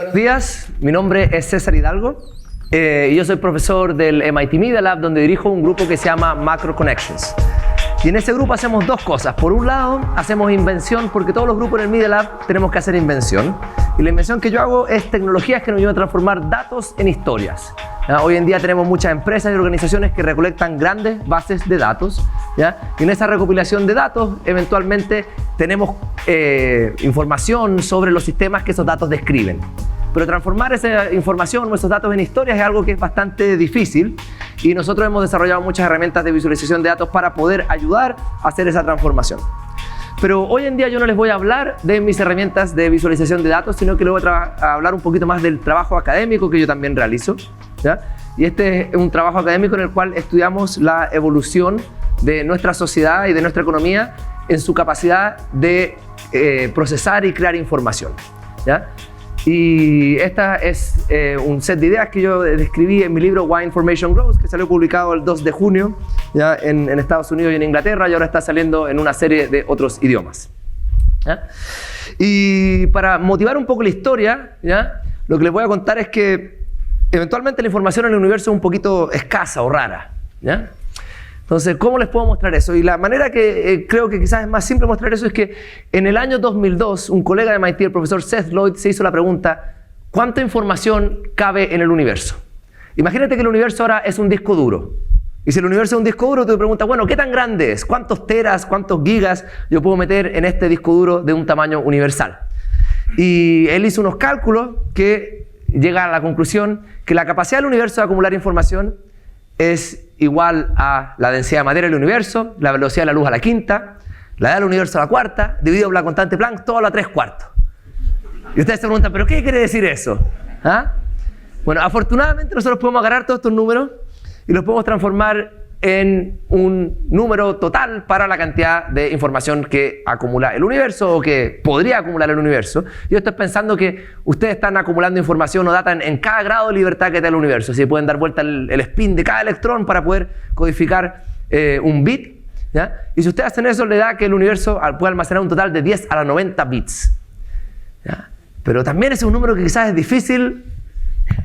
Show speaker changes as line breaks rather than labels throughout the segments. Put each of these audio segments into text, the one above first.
Buenos días, mi nombre es César Hidalgo y yo soy profesor del MIT Media Lab, donde dirijo un grupo que se llama Macro Connections. Y en ese grupo hacemos dos cosas. Por un lado, hacemos invención, porque todos los grupos en el Media Lab tenemos que hacer invención. Y la invención que yo hago es tecnologías que nos ayudan a transformar datos en historias. Hoy en día tenemos muchas empresas y organizaciones que recolectan grandes bases de datos. Y en esa recopilación de datos, eventualmente tenemos información sobre los sistemas que esos datos describen. Pero transformar esa información o esos datos en historias es algo que es bastante difícil, y nosotros hemos desarrollado muchas herramientas de visualización de datos para poder ayudar a hacer esa transformación. Pero hoy en día yo no les voy a hablar de mis herramientas de visualización de datos, sino que les voy a hablar un poquito más del trabajo académico que yo también realizo, ¿ya? Y este es un trabajo académico en el cual estudiamos la evolución de nuestra sociedad y de nuestra economía en su capacidad de procesar y crear información, ¿ya? Y esta es un set de ideas que yo describí en mi libro Why Information Grows, que salió publicado el 2 de junio ya en Estados Unidos y en Inglaterra, y ahora está saliendo en una serie de otros idiomas, ¿ya? Y para motivar un poco la historia, ¿ya?, lo que les voy a contar es que eventualmente la información en el universo es un poquito escasa o rara, ¿ya? Entonces, ¿cómo les puedo mostrar eso? Y la manera que creo que quizás es más simple mostrar eso es que en el año 2002, un colega de MIT, el profesor Seth Lloyd, se hizo la pregunta: ¿cuánta información cabe en el universo? Imagínate que el universo ahora es un disco duro. Y si el universo es un disco duro, tú te preguntas, bueno, ¿qué tan grande es? ¿Cuántos teras, cuántos gigas yo puedo meter en este disco duro de un tamaño universal? Y él hizo unos cálculos que llega a la conclusión que la capacidad del universo de acumular información es igual a la densidad de materia del universo, la velocidad de la luz a la quinta, la edad del universo a la cuarta, dividido por la constante Planck, todo a la 3/4. Y ustedes se preguntan, ¿pero qué quiere decir eso? ¿Ah? Bueno, afortunadamente nosotros podemos agarrar todos estos números y los podemos transformar en un número total para la cantidad de información que acumula el universo o que podría acumular el universo. Yo estoy pensando que ustedes están acumulando información o data en cada grado de libertad que da el universo. Así pueden dar vuelta el spin de cada electrón para poder codificar un bit, ¿ya? Y si ustedes hacen eso, le da que el universo puede almacenar un total de 10 a la 90 bits, ¿ya? Pero también ese es un número que quizás es difícil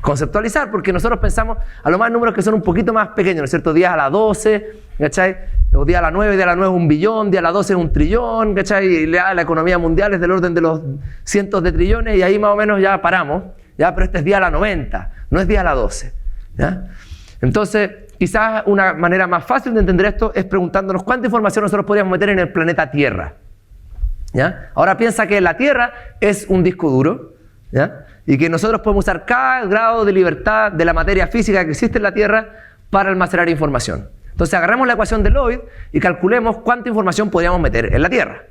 conceptualizar, porque nosotros pensamos a lo más números que son un poquito más pequeños, ¿no es cierto? 10 a la 12, ¿cachai? O 10 a la 9, 10 a la 9 es 1 billón, 10 a la 12 es 1 trillón, ¿cachai? Y la economía mundial es del orden de los cientos de trillones, y ahí más o menos ya paramos, ¿ya? Pero este es 10 a la 90, no es 10 a la 12, ¿ya? Entonces, quizás una manera más fácil de entender esto es preguntándonos cuánta información nosotros podríamos meter en el planeta Tierra, ¿ya? Ahora piensa que la Tierra es un disco duro, ¿ya? Y que nosotros podemos usar cada grado de libertad de la materia física que existe en la Tierra para almacenar información. Entonces agarramos la ecuación de Lloyd y calculemos cuánta información podríamos meter en la Tierra,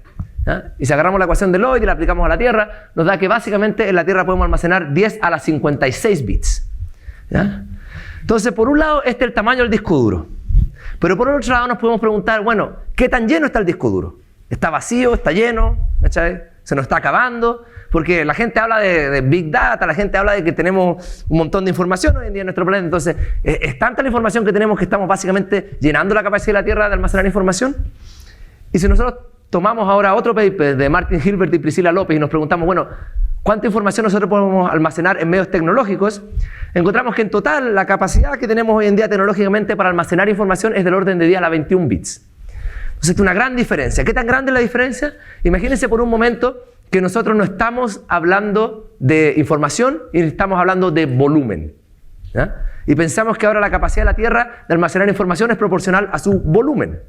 ¿ya? Y si agarramos la ecuación de Lloyd y la aplicamos a la Tierra, nos da que básicamente en la Tierra podemos almacenar 10 a la 56 bits, ¿ya? Entonces, por un lado, este es el tamaño del disco duro. Pero por otro lado nos podemos preguntar, bueno, ¿qué tan lleno está el disco duro? ¿Está vacío? ¿Está lleno? ¿Cachai? ¿Se nos está acabando? Porque la gente habla de Big Data, la gente habla de que tenemos un montón de información hoy en día en nuestro planeta. Entonces, ¿es tanta la información que tenemos que estamos básicamente llenando la capacidad de la Tierra de almacenar información? Y si nosotros tomamos ahora otro paper de Martin Hilbert y Priscilla López y nos preguntamos, bueno, ¿cuánta información nosotros podemos almacenar en medios tecnológicos? Encontramos que en total la capacidad que tenemos hoy en día tecnológicamente para almacenar información es del orden de 10 a la 21 bits. Entonces, es una gran diferencia. ¿Qué tan grande es la diferencia? Imagínense por un momento que nosotros no estamos hablando de información y estamos hablando de volumen, ¿ya? Y pensamos que ahora la capacidad de la Tierra de almacenar información es proporcional a su volumen,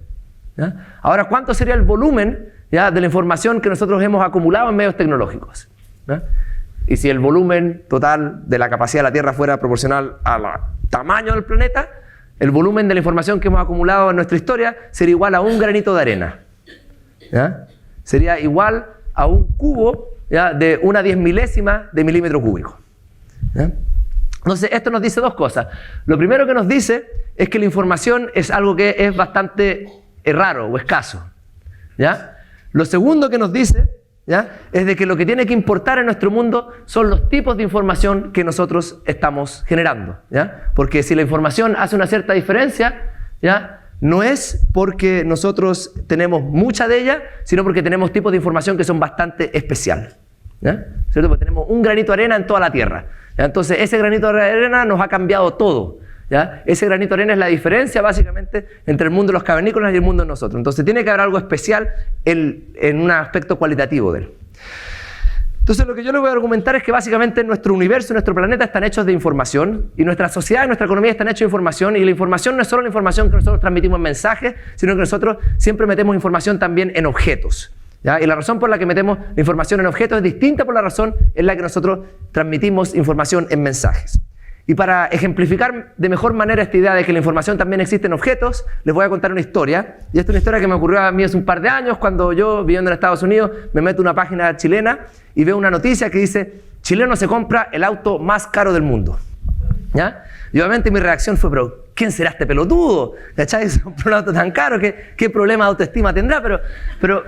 ¿ya? Ahora, ¿cuánto sería el volumen, ya, de la información que nosotros hemos acumulado en medios tecnológicos, ¿ya? Y si el volumen total de la capacidad de la Tierra fuera proporcional al tamaño del planeta, el volumen de la información que hemos acumulado en nuestra historia sería igual a un granito de arena, ¿ya? Sería igual a un cubo, ¿ya?, de 1/10 de milímetro cúbico, ¿ya? Entonces, esto nos dice dos cosas. Lo primero que nos dice es que la información es algo que es bastante raro o escaso, ¿ya? Lo segundo que nos dice, ¿ya?, es de que lo que tiene que importar en nuestro mundo son los tipos de información que nosotros estamos generando, ¿ya? Porque si la información hace una cierta diferencia, ¿ya?, no es porque nosotros tenemos mucha de ella, sino porque tenemos tipos de información que son bastante especial, ¿ya? ¿Cierto? Porque tenemos un granito de arena en toda la Tierra, ¿ya? Entonces ese granito de arena nos ha cambiado todo, ¿ya? Ese granito de arena es la diferencia básicamente entre el mundo de los cavernícolas y el mundo de nosotros. Entonces tiene que haber algo especial en un aspecto cualitativo de él. Entonces lo que yo les voy a argumentar es que básicamente nuestro universo y nuestro planeta están hechos de información, y nuestra sociedad y nuestra economía están hechos de información, y la información no es solo la información que nosotros transmitimos en mensajes, sino que nosotros siempre metemos información también en objetos, ¿ya? Y la razón por la que metemos la información en objetos es distinta por la razón en la que nosotros transmitimos información en mensajes. Y para ejemplificar de mejor manera esta idea de que la información también existe en objetos, les voy a contar una historia. Y esta es una historia que me ocurrió a mí hace un par de años, cuando yo, viviendo en Estados Unidos, me meto a una página chilena y veo una noticia que dice: chileno se compra el auto más caro del mundo, ¿ya? Y obviamente mi reacción fue: pero ¿quién será este pelotudo? ¿Cachai? Se compró un auto tan caro, ¿qué problema de autoestima tendrá? Pero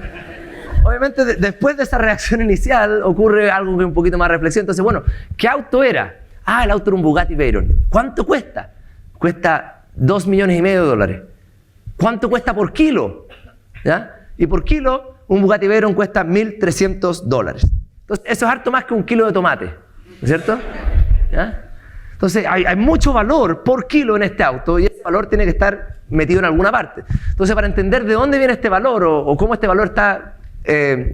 obviamente después de esa reacción inicial ocurre algo que es un poquito más reflexión. Entonces, bueno, ¿qué auto era? Ah, el auto era un Bugatti Veyron. ¿Cuánto cuesta? Cuesta $2,5 millones. ¿Cuánto cuesta por kilo? ¿Ya? Y por kilo, un Bugatti Veyron cuesta $1,300. Entonces, eso es harto más que un kilo de tomate, ¿no es cierto? ¿Ya? Entonces, hay mucho valor por kilo en este auto, y ese valor tiene que estar metido en alguna parte. Entonces, para entender de dónde viene este valor o cómo este valor está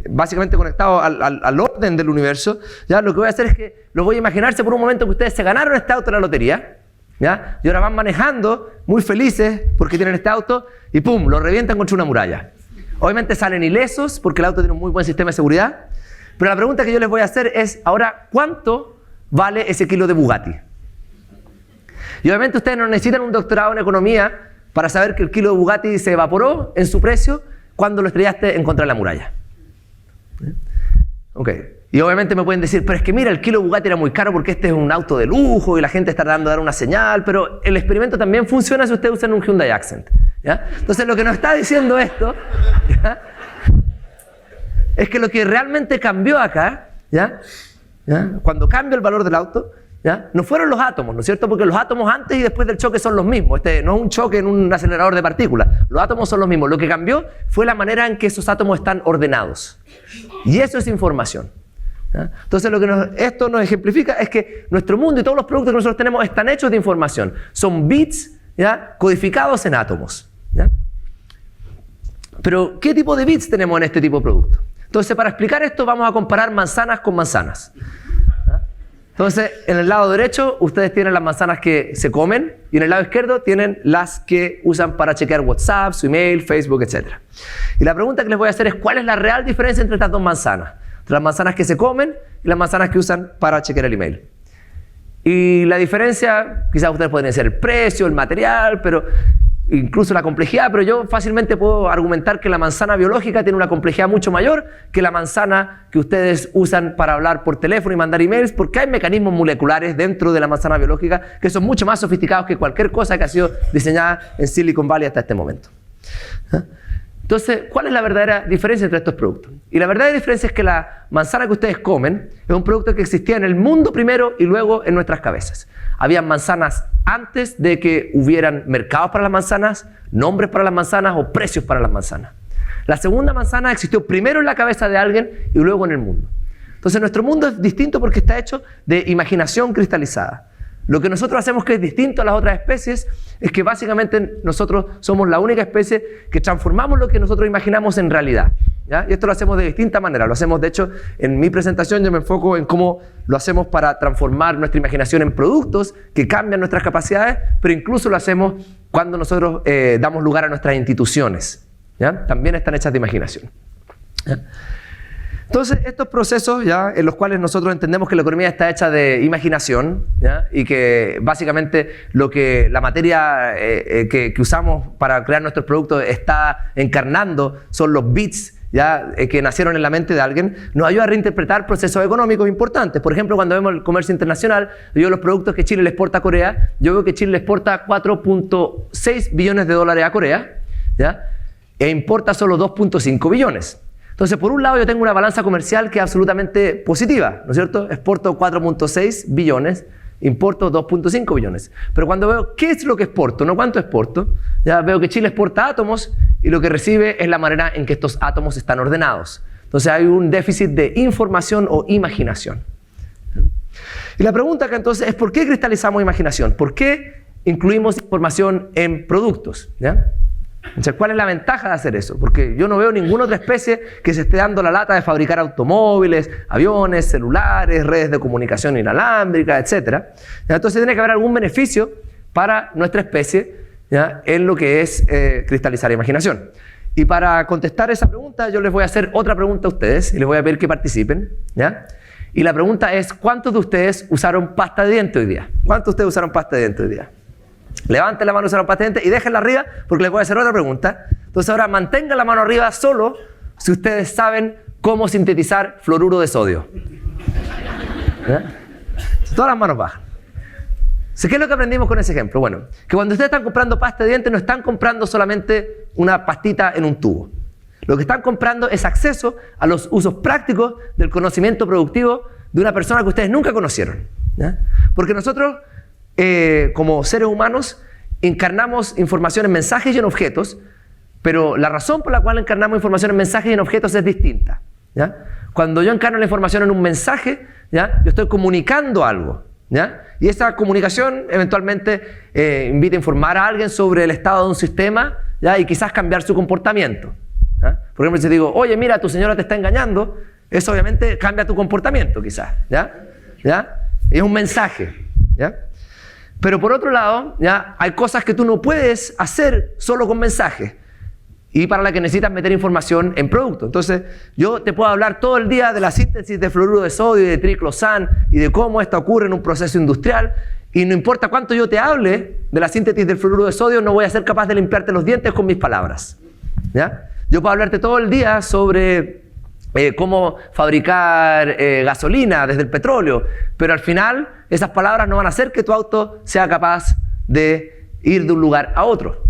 básicamente conectado al orden del universo, ¿ya? Lo que voy a hacer es que lo voy a imaginarse por un momento que ustedes se ganaron este auto en la lotería, ¿ya? Y ahora van manejando muy felices porque tienen este auto y ¡pum!, lo revientan contra una muralla. Obviamente salen ilesos porque el auto tiene un muy buen sistema de seguridad, pero la pregunta que yo les voy a hacer es: ahora, ¿cuánto vale ese kilo de Bugatti? Y obviamente ustedes no necesitan un doctorado en economía para saber que el kilo de Bugatti se evaporó en su precio cuando lo estrellaste en contra de la muralla. Ok. Y obviamente me pueden decir: pero es que mira, el kilo de Bugatti era muy caro porque este es un auto de lujo y la gente está tratando de dar una señal. Pero el experimento también funciona si ustedes usan un Hyundai Accent, ¿ya? Entonces lo que nos está diciendo esto, ¿ya?, es que lo que realmente cambió acá, ¿ya?, cuando cambia el valor del auto, ¿ya?, no fueron los átomos, ¿no es cierto? Porque los átomos antes y después del choque son los mismos. Este no es un choque en un acelerador de partículas. Los átomos son los mismos. Lo que cambió fue la manera en que esos átomos están ordenados. Y eso es información, ¿ya? Entonces lo que esto nos ejemplifica es que nuestro mundo y todos los productos que nosotros tenemos están hechos de información. Son bits, ¿ya?, codificados en átomos, ¿ya? Pero ¿qué tipo de bits tenemos en este tipo de producto? Entonces, para explicar esto vamos a comparar manzanas con manzanas. Entonces, en el lado derecho ustedes tienen las manzanas que se comen, y en el lado izquierdo tienen las que usan para chequear WhatsApp, su email, Facebook, etc. Y la pregunta que les voy a hacer es: ¿cuál es la real diferencia entre estas dos manzanas? Entre las manzanas que se comen y las manzanas que usan para chequear el email. Y la diferencia, quizás ustedes podrían decir el precio, el material, pero incluso la complejidad, pero yo fácilmente puedo argumentar que la manzana biológica tiene una complejidad mucho mayor que la manzana que ustedes usan para hablar por teléfono y mandar emails, porque hay mecanismos moleculares dentro de la manzana biológica que son mucho más sofisticados que cualquier cosa que ha sido diseñada en Silicon Valley hasta este momento. Entonces, ¿cuál es la verdadera diferencia entre estos productos? Y la verdadera diferencia es que la manzana que ustedes comen es un producto que existía en el mundo primero y luego en nuestras cabezas. Habían manzanas antes de que hubieran mercados para las manzanas, nombres para las manzanas o precios para las manzanas. La segunda manzana existió primero en la cabeza de alguien y luego en el mundo. Entonces nuestro mundo es distinto porque está hecho de imaginación cristalizada. Lo que nosotros hacemos que es distinto a las otras especies es que básicamente nosotros somos la única especie que transformamos lo que nosotros imaginamos en realidad, ¿ya? Y esto lo hacemos de distinta manera. Lo hacemos, de hecho, en mi presentación yo me enfoco en cómo lo hacemos para transformar nuestra imaginación en productos que cambian nuestras capacidades, pero incluso lo hacemos cuando nosotros damos lugar a nuestras instituciones, ¿ya? También están hechas de imaginación, ¿ya? Entonces, estos procesos, ¿ya?, en los cuales nosotros entendemos que la economía está hecha de imaginación, ¿ya?, y que básicamente la materia que usamos para crear nuestros productos está encarnando son los bits, ¿ya?, que nacieron en la mente de alguien, nos ayuda a reinterpretar procesos económicos importantes. Por ejemplo, cuando vemos el comercio internacional, yo veo los productos que Chile le exporta a Corea, yo veo que Chile le exporta $4.6 billones a Corea, ¿ya?, e importa solo 2.5 billones. Entonces, por un lado, yo tengo una balanza comercial que es absolutamente positiva, ¿no es cierto? Exporto 4.6 billones, importo 2.5 billones. Pero cuando veo qué es lo que exporto, no cuánto exporto, ya veo que Chile exporta átomos y lo que recibe es la manera en que estos átomos están ordenados. Entonces hay un déficit de información o imaginación. Y la pregunta acá entonces es ¿por qué cristalizamos imaginación? ¿Por qué incluimos información en productos? ¿Ya? Entonces, ¿cuál es la ventaja de hacer eso? Porque yo no veo ninguna otra especie que se esté dando la lata de fabricar automóviles, aviones, celulares, redes de comunicación inalámbrica, etc. Entonces tiene que haber algún beneficio para nuestra especie, ¿ya?, en lo que es cristalizar imaginación. Y para contestar esa pregunta yo les voy a hacer otra pregunta a ustedes y les voy a pedir que participen, ¿ya? Y la pregunta es, ¿cuántos de ustedes usaron pasta de diente hoy día? ¿Cuántos de ustedes usaron pasta de diente hoy día? Levanten la mano, usaron pasta de diente y déjenla arriba porque les voy a hacer otra pregunta. Entonces ahora mantengan la mano arriba solo si ustedes saben cómo sintetizar fluoruro de sodio. ¿Ya? Todas las manos bajan. ¿Qué es lo que aprendimos con ese ejemplo? Bueno, que cuando ustedes están comprando pasta de diente no están comprando solamente una pastita en un tubo. Lo que están comprando es acceso a los usos prácticos del conocimiento productivo de una persona que ustedes nunca conocieron, ¿ya? Porque nosotros, como seres humanos, encarnamos información en mensajes y en objetos, pero la razón por la cual encarnamos información en mensajes y en objetos es distinta, ¿ya? Cuando yo encarno la información en un mensaje, ¿ya?, yo estoy comunicando algo, ¿ya? Y esa comunicación eventualmente invita a informar a alguien sobre el estado de un sistema, ¿ya?, y quizás cambiar su comportamiento. ¿Ya? Por ejemplo, si te digo, oye, mira, tu señora te está engañando, eso obviamente cambia tu comportamiento quizás, ¿ya? ¿Ya? Es un mensaje, ¿ya? Pero por otro lado, ¿ya?, hay cosas que tú no puedes hacer solo con mensajes y para las que necesitas meter información en producto. Entonces, yo te puedo hablar todo el día de la síntesis de fluoruro de sodio y de triclosan y de cómo esto ocurre en un proceso industrial y no importa cuánto yo te hable de la síntesis del fluoruro de sodio, no voy a ser capaz de limpiarte los dientes con mis palabras, ¿ya? Yo puedo hablarte todo el día sobre cómo fabricar gasolina desde el petróleo, pero al final esas palabras no van a hacer que tu auto sea capaz de ir de un lugar a otro,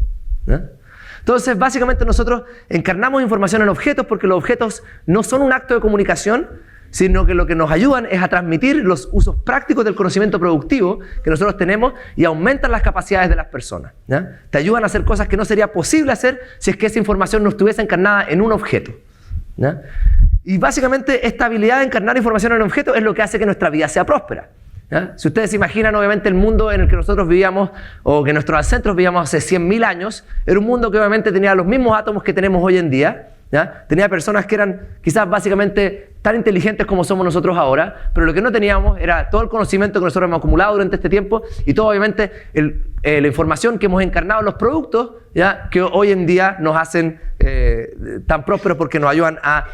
¿ya? Entonces, básicamente nosotros encarnamos información en objetos porque los objetos no son un acto de comunicación, sino que lo que nos ayudan es a transmitir los usos prácticos del conocimiento productivo que nosotros tenemos y aumentan las capacidades de las personas, ¿ya? Te ayudan a hacer cosas que no sería posible hacer si es que esa información no estuviese encarnada en un objeto, ¿ya? Y básicamente esta habilidad de encarnar información en objetos es lo que hace que nuestra vida sea próspera, ¿ya? Si ustedes se imaginan, obviamente, el mundo en el que nosotros vivíamos o que nuestros ancestros vivíamos hace 100.000 años, era un mundo que obviamente tenía los mismos átomos que tenemos hoy en día, ¿ya? Tenía personas que eran quizás básicamente tan inteligentes como somos nosotros ahora, pero lo que no teníamos era todo el conocimiento que nosotros hemos acumulado durante este tiempo y todo obviamente la información que hemos encarnado en los productos, ¿ya?, que hoy en día nos hacen tan prósperos porque nos ayudan a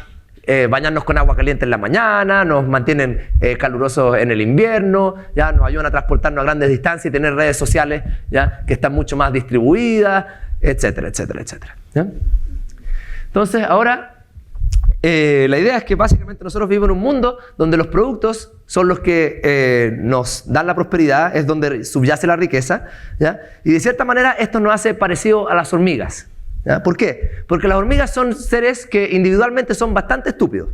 bañarnos con agua caliente en la mañana, nos mantienen calurosos en el invierno, ¿ya?, nos ayudan a transportarnos a grandes distancias y tener redes sociales, ¿ya?, que están mucho más distribuidas, etcétera, etcétera, etcétera, ¿ya? Entonces, ahora, la idea es que básicamente nosotros vivimos en un mundo donde los productos son los que nos dan la prosperidad, es donde subyace la riqueza, ¿ya? Y de cierta manera esto nos hace parecido a las hormigas, ¿ya? ¿Por qué? Porque las hormigas son seres que individualmente son bastante estúpidos.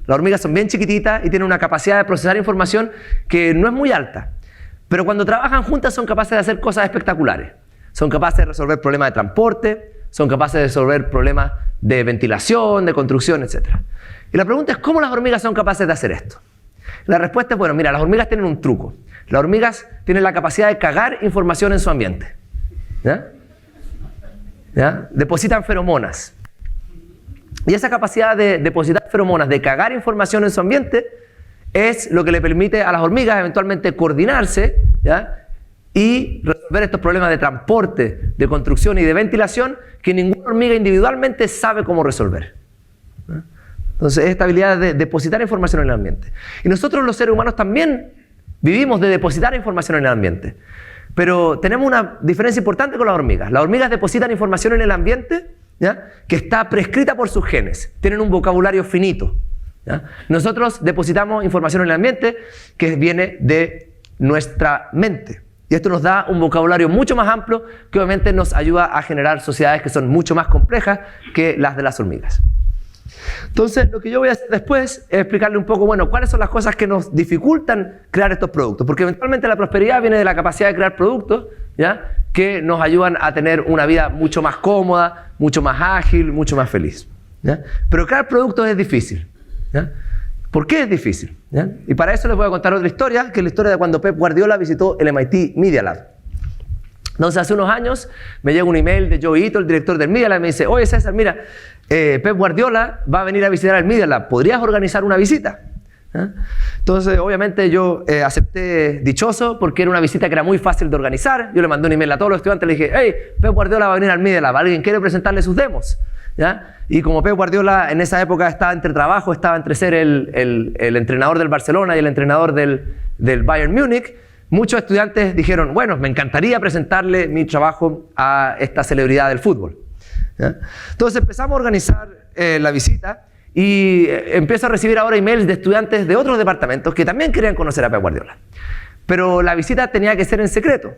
Las hormigas son bien chiquititas y tienen una capacidad de procesar información que no es muy alta. Pero cuando trabajan juntas son capaces de hacer cosas espectaculares. Son capaces de resolver problemas de transporte, son capaces de resolver problemas de ventilación, de construcción, etc. Y la pregunta es, ¿cómo las hormigas son capaces de hacer esto? La respuesta es, bueno, mira, las hormigas tienen un truco. Las hormigas tienen la capacidad de cagar información en su ambiente, ¿ya? ¿Ya? Depositan feromonas. Y esa capacidad de depositar feromonas, de cagar información en su ambiente, es lo que le permite a las hormigas eventualmente coordinarse, ¿ya?, y resolver estos problemas de transporte, de construcción y de ventilación que ninguna hormiga individualmente sabe cómo resolver. Entonces, esta habilidad de depositar información en el ambiente. Y nosotros los seres humanos también vivimos de depositar información en el ambiente. Pero tenemos una diferencia importante con las hormigas. Las hormigas depositan información en el ambiente, ¿ya?, que está prescrita por sus genes. Tienen un vocabulario finito, ¿ya? Nosotros depositamos información en el ambiente que viene de nuestra mente. Y esto nos da un vocabulario mucho más amplio que obviamente nos ayuda a generar sociedades que son mucho más complejas que las de las hormigas. Entonces, lo que yo voy a hacer después es explicarle un poco, bueno, cuáles son las cosas que nos dificultan crear estos productos. Porque eventualmente la prosperidad viene de la capacidad de crear productos, ¿ya?, que nos ayudan a tener una vida mucho más cómoda, mucho más ágil, mucho más feliz, ¿ya? Pero crear productos es difícil, ¿ya? ¿Por qué es difícil? ¿Ya? Y para eso les voy a contar otra historia, que es la historia de cuando Pep Guardiola visitó el MIT Media Lab. Entonces, hace unos años me llega un email de Joe Ito, el director del Media Lab, y me dice: oye, César, mira, Pep Guardiola va a venir a visitar el Media Lab, ¿podrías organizar una visita? ¿Ah? Entonces, obviamente, yo acepté dichoso porque era una visita que era muy fácil de organizar. Yo le mandé un email a todos los estudiantes, le dije: hey, Pep Guardiola va a venir al Media Lab, ¿alguien quiere presentarle sus demos? ¿Ya? Y como Pep Guardiola en esa época estaba entre trabajo, estaba entre ser el entrenador del Barcelona y el entrenador del Bayern Múnich, muchos estudiantes dijeron: bueno, me encantaría presentarle mi trabajo a esta celebridad del fútbol. ¿Ya? Entonces empezamos a organizar la visita. Y empiezo a recibir ahora emails de estudiantes de otros departamentos que también querían conocer a Pep Guardiola. Pero la visita tenía que ser en secreto,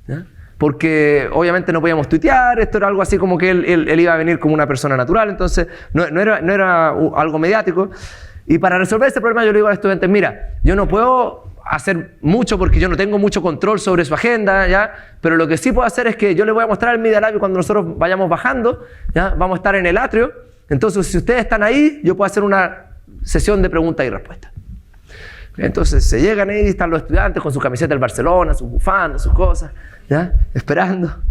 ¿ya? Porque obviamente no podíamos tuitear, esto era algo así como que él iba a venir como una persona natural, entonces no era algo mediático. Y para resolver ese problema yo le digo a los estudiantes: mira, yo no puedo hacer mucho porque yo no tengo mucho control sobre su agenda, ¿ya? Pero lo que sí puedo hacer es que yo les voy a mostrar el Media Lab y cuando nosotros vayamos bajando, ¿ya? Vamos a estar en el atrio. Entonces, si ustedes están ahí, yo puedo hacer una sesión de preguntas y respuestas. Entonces, se llegan ahí, están los estudiantes con su camiseta del Barcelona, sus bufandas, sus cosas, ¿ya? Esperando,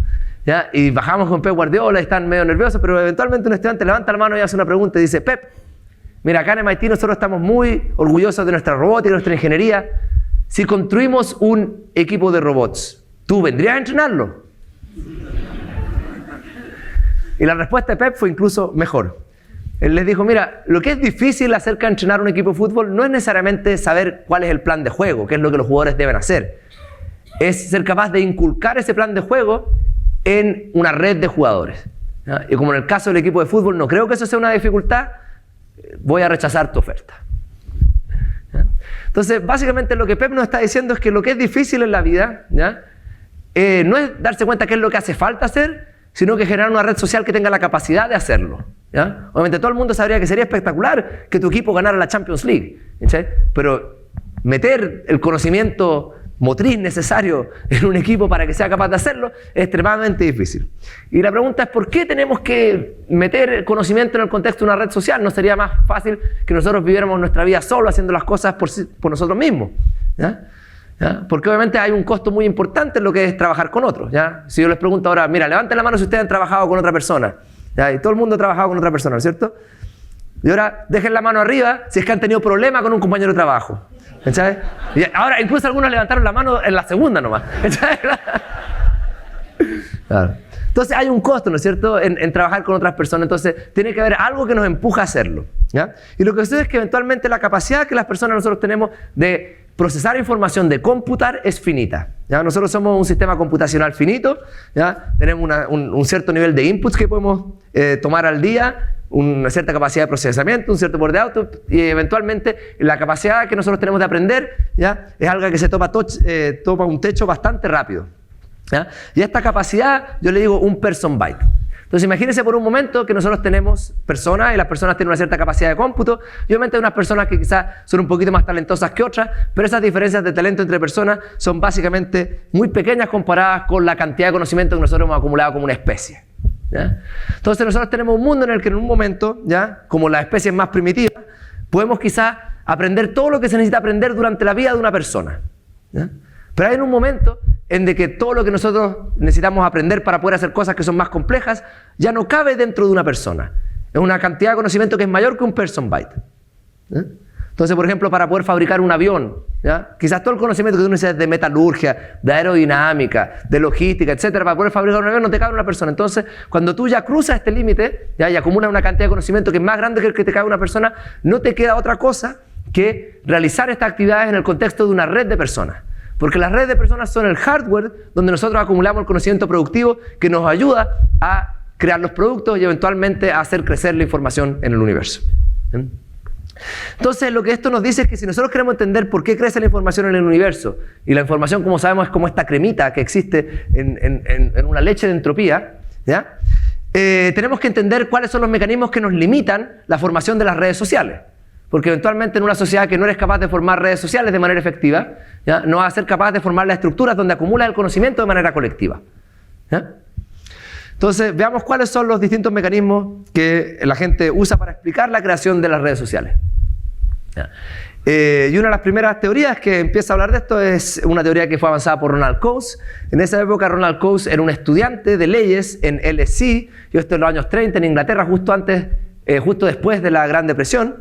¿ya? Y bajamos con Pep Guardiola y están medio nerviosos, pero eventualmente un estudiante levanta la mano y hace una pregunta y dice: Pep, mira, acá en MIT nosotros estamos muy orgullosos de nuestra robótica, de nuestra ingeniería. Si construimos un equipo de robots, ¿tú vendrías a entrenarlo? Y la respuesta de Pep fue incluso mejor. Él les dijo: mira, lo que es difícil acerca de entrenar un equipo de fútbol no es necesariamente saber cuál es el plan de juego, qué es lo que los jugadores deben hacer. Es ser capaz de inculcar ese plan de juego en una red de jugadores, ¿ya? Y como en el caso del equipo de fútbol no creo que eso sea una dificultad, voy a rechazar tu oferta. ¿Ya? Entonces, básicamente lo que Pep nos está diciendo es que lo que es difícil en la vida, ¿ya? No es darse cuenta qué es lo que hace falta hacer, sino que generar una red social que tenga la capacidad de hacerlo, ¿ya? Obviamente todo el mundo sabría que sería espectacular que tu equipo ganara la Champions League, ¿sí? Pero meter el conocimiento motriz necesario en un equipo para que sea capaz de hacerlo es extremadamente difícil. Y la pregunta es: ¿por qué tenemos que meter el conocimiento en el contexto de una red social? ¿No sería más fácil que nosotros viviéramos nuestra vida solo haciendo las cosas por nosotros mismos? ¿Ya? ¿Ya? Porque obviamente hay un costo muy importante en lo que es trabajar con otros, ¿ya? Si yo les pregunto ahora: mira, levanten la mano si ustedes han trabajado con otra persona, ¿ya? Y todo el mundo ha trabajado con otra persona, ¿no es cierto? Y ahora dejen la mano arriba si es que han tenido problemas con un compañero de trabajo, ¿sabes? Y ahora incluso algunos levantaron la mano en la segunda nomás, ¿sabes? Claro. Entonces hay un costo, ¿no es cierto?, en trabajar con otras personas. Entonces tiene que haber algo que nos empuja a hacerlo, ¿ya? Y lo que sucede es que eventualmente la capacidad que las personas nosotros tenemos de procesar información, de computar, es finita, ¿ya? Nosotros somos un sistema computacional finito, ¿ya? Tenemos un cierto nivel de inputs que podemos tomar al día, una cierta capacidad de procesamiento, un cierto poder de output, y eventualmente la capacidad que nosotros tenemos de aprender, ¿ya? Es algo que se topa un techo bastante rápido, ¿ya? Y esta capacidad yo le digo un person byte. Entonces imagínense por un momento que nosotros tenemos personas y las personas tienen una cierta capacidad de cómputo y obviamente hay unas personas que quizás son un poquito más talentosas que otras, pero esas diferencias de talento entre personas son básicamente muy pequeñas comparadas con la cantidad de conocimiento que nosotros hemos acumulado como una especie, ¿ya? Entonces nosotros tenemos un mundo en el que en un momento, ¿ya?, como las especies más primitivas, podemos quizás aprender todo lo que se necesita aprender durante la vida de una persona, ¿ya? Pero hay un momento en de que todo lo que nosotros necesitamos aprender para poder hacer cosas que son más complejas ya no cabe dentro de una persona. Es una cantidad de conocimiento que es mayor que un person byte, ¿ya? Entonces, por ejemplo, para poder fabricar un avión, ¿ya?, quizás todo el conocimiento que tú necesitas de metalurgia, de aerodinámica, de logística, etcétera, para poder fabricar un avión no te cabe en una persona. Entonces, cuando tú ya cruzas este límite, ya, y acumulas una cantidad de conocimiento que es más grande que el que te cabe una persona, no te queda otra cosa que realizar estas actividades en el contexto de una red de personas. Porque las redes de personas son el hardware donde nosotros acumulamos el conocimiento productivo que nos ayuda a crear los productos y eventualmente a hacer crecer la información en el universo. ¿Bien? Entonces, lo que esto nos dice es que si nosotros queremos entender por qué crece la información en el universo, y la información, como sabemos, es como esta cremita que existe en una leche de entropía, ¿ya?, tenemos que entender cuáles son los mecanismos que nos limitan la formación de las redes sociales. Porque eventualmente en una sociedad que no eres capaz de formar redes sociales de manera efectiva, ¿ya?, no vas a ser capaz de formar las estructuras donde acumulas el conocimiento de manera colectiva, ¿ya? Entonces, veamos cuáles son los distintos mecanismos que la gente usa para explicar la creación de las redes sociales. ¿Ya? Y una de las primeras teorías que empieza a hablar de esto es una teoría que fue avanzada por Ronald Coase. En esa época Ronald Coase era un estudiante de leyes en LSE, y esto en los años 30 en Inglaterra, justo después de la Gran Depresión.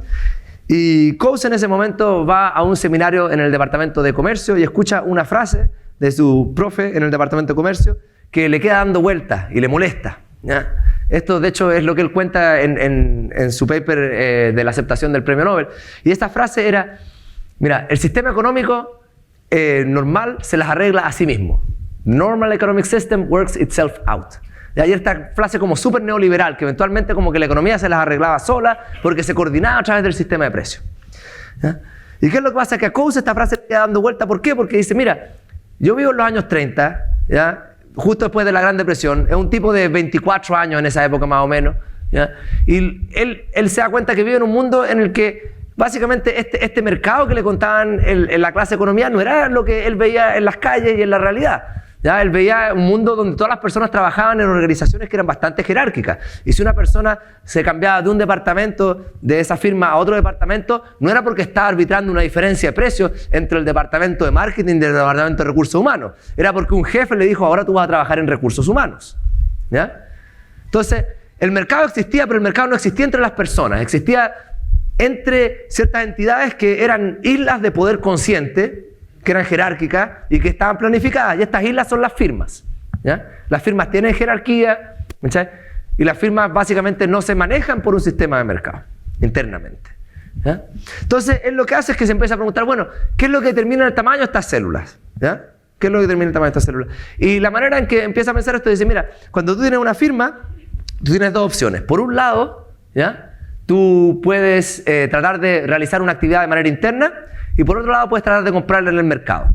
Y Coase en ese momento va a un seminario en el Departamento de Comercio y escucha una frase de su profe en el Departamento de Comercio que le queda dando vueltas y le molesta, ¿ya? Esto, de hecho, es lo que él cuenta en su paper de la aceptación del premio Nobel. Y esta frase era, mira, el sistema económico normal se las arregla a sí mismo. Normal economic system works itself out. Y ahí esta frase como súper neoliberal, que eventualmente como que la economía se las arreglaba sola porque se coordinaba a través del sistema de precios. ¿Ya? ¿Y qué es lo que pasa? Que a Coase esta frase le queda dando vuelta. ¿Por qué? Porque dice, mira, yo vivo en los años 30, ¿ya? Justo después de la Gran Depresión, es un tipo de 24 años en esa época más o menos, ¿ya? Y él se da cuenta que vive en un mundo en el que básicamente este mercado que le contaban en la clase de economía no era lo que él veía en las calles y en la realidad, ¿ya? Él veía un mundo donde todas las personas trabajaban en organizaciones que eran bastante jerárquicas. Y si una persona se cambiaba de un departamento de esa firma a otro departamento, no era porque estaba arbitrando una diferencia de precios entre el departamento de marketing y el departamento de recursos humanos. Era porque un jefe le dijo, ahora tú vas a trabajar en recursos humanos, ¿ya? Entonces, el mercado existía, pero el mercado no existía entre las personas. Existía entre ciertas entidades que eran islas de poder consciente, que eran jerárquicas y que estaban planificadas. Y estas islas son las firmas, ¿ya? Las firmas tienen jerarquía, ¿sí? Y las firmas básicamente no se manejan por un sistema de mercado internamente, ¿ya? Entonces, él lo que hace es que se empieza a preguntar, bueno, ¿qué es lo que determina el tamaño de estas células? ¿Ya? ¿Qué es lo que determina el tamaño de estas células? Y la manera en que empieza a pensar esto es decir, mira, cuando tú tienes una firma, tú tienes dos opciones. Por un lado, ¿ya? Tú puedes tratar de realizar una actividad de manera interna, y por otro lado puedes tratar de comprarla en el mercado.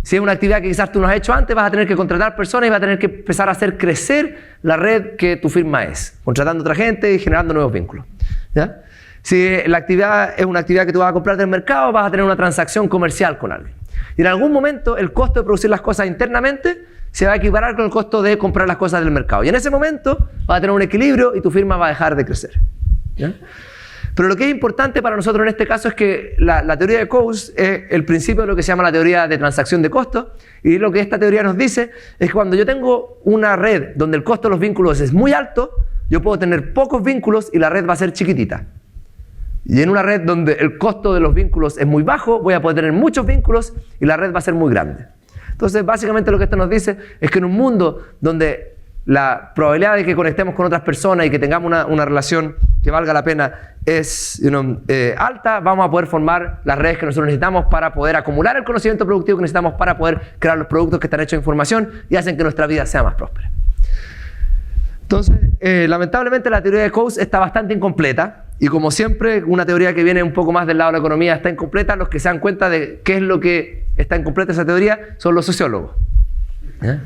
Si es una actividad que quizás tú no has hecho antes, vas a tener que contratar personas y vas a tener que empezar a hacer crecer la red que tu firma es, contratando a otra gente y generando nuevos vínculos, ¿ya? Si la actividad es una actividad que tú vas a comprar del mercado, vas a tener una transacción comercial con alguien. Y en algún momento el costo de producir las cosas internamente se va a equiparar con el costo de comprar las cosas del mercado. Y en ese momento vas a tener un equilibrio y tu firma va a dejar de crecer, ¿ya? Pero lo que es importante para nosotros en este caso es que la teoría de Coase es el principio de lo que se llama la teoría de transacción de costos. Y lo que esta teoría nos dice es que cuando yo tengo una red donde el costo de los vínculos es muy alto, yo puedo tener pocos vínculos y la red va a ser chiquitita. Y en una red donde el costo de los vínculos es muy bajo, voy a poder tener muchos vínculos y la red va a ser muy grande. Entonces, básicamente lo que esto nos dice es que en un mundo donde la probabilidad de que conectemos con otras personas y que tengamos una relación que valga la pena es alta, vamos a poder formar las redes que nosotros necesitamos para poder acumular el conocimiento productivo que necesitamos para poder crear los productos que están hechos de información y hacen que nuestra vida sea más próspera. Entonces, lamentablemente la teoría de Coase está bastante incompleta y como siempre, una teoría que viene un poco más del lado de la economía está incompleta. Los que se dan cuenta de qué es lo que está incompleta esa teoría son los sociólogos, ¿ya?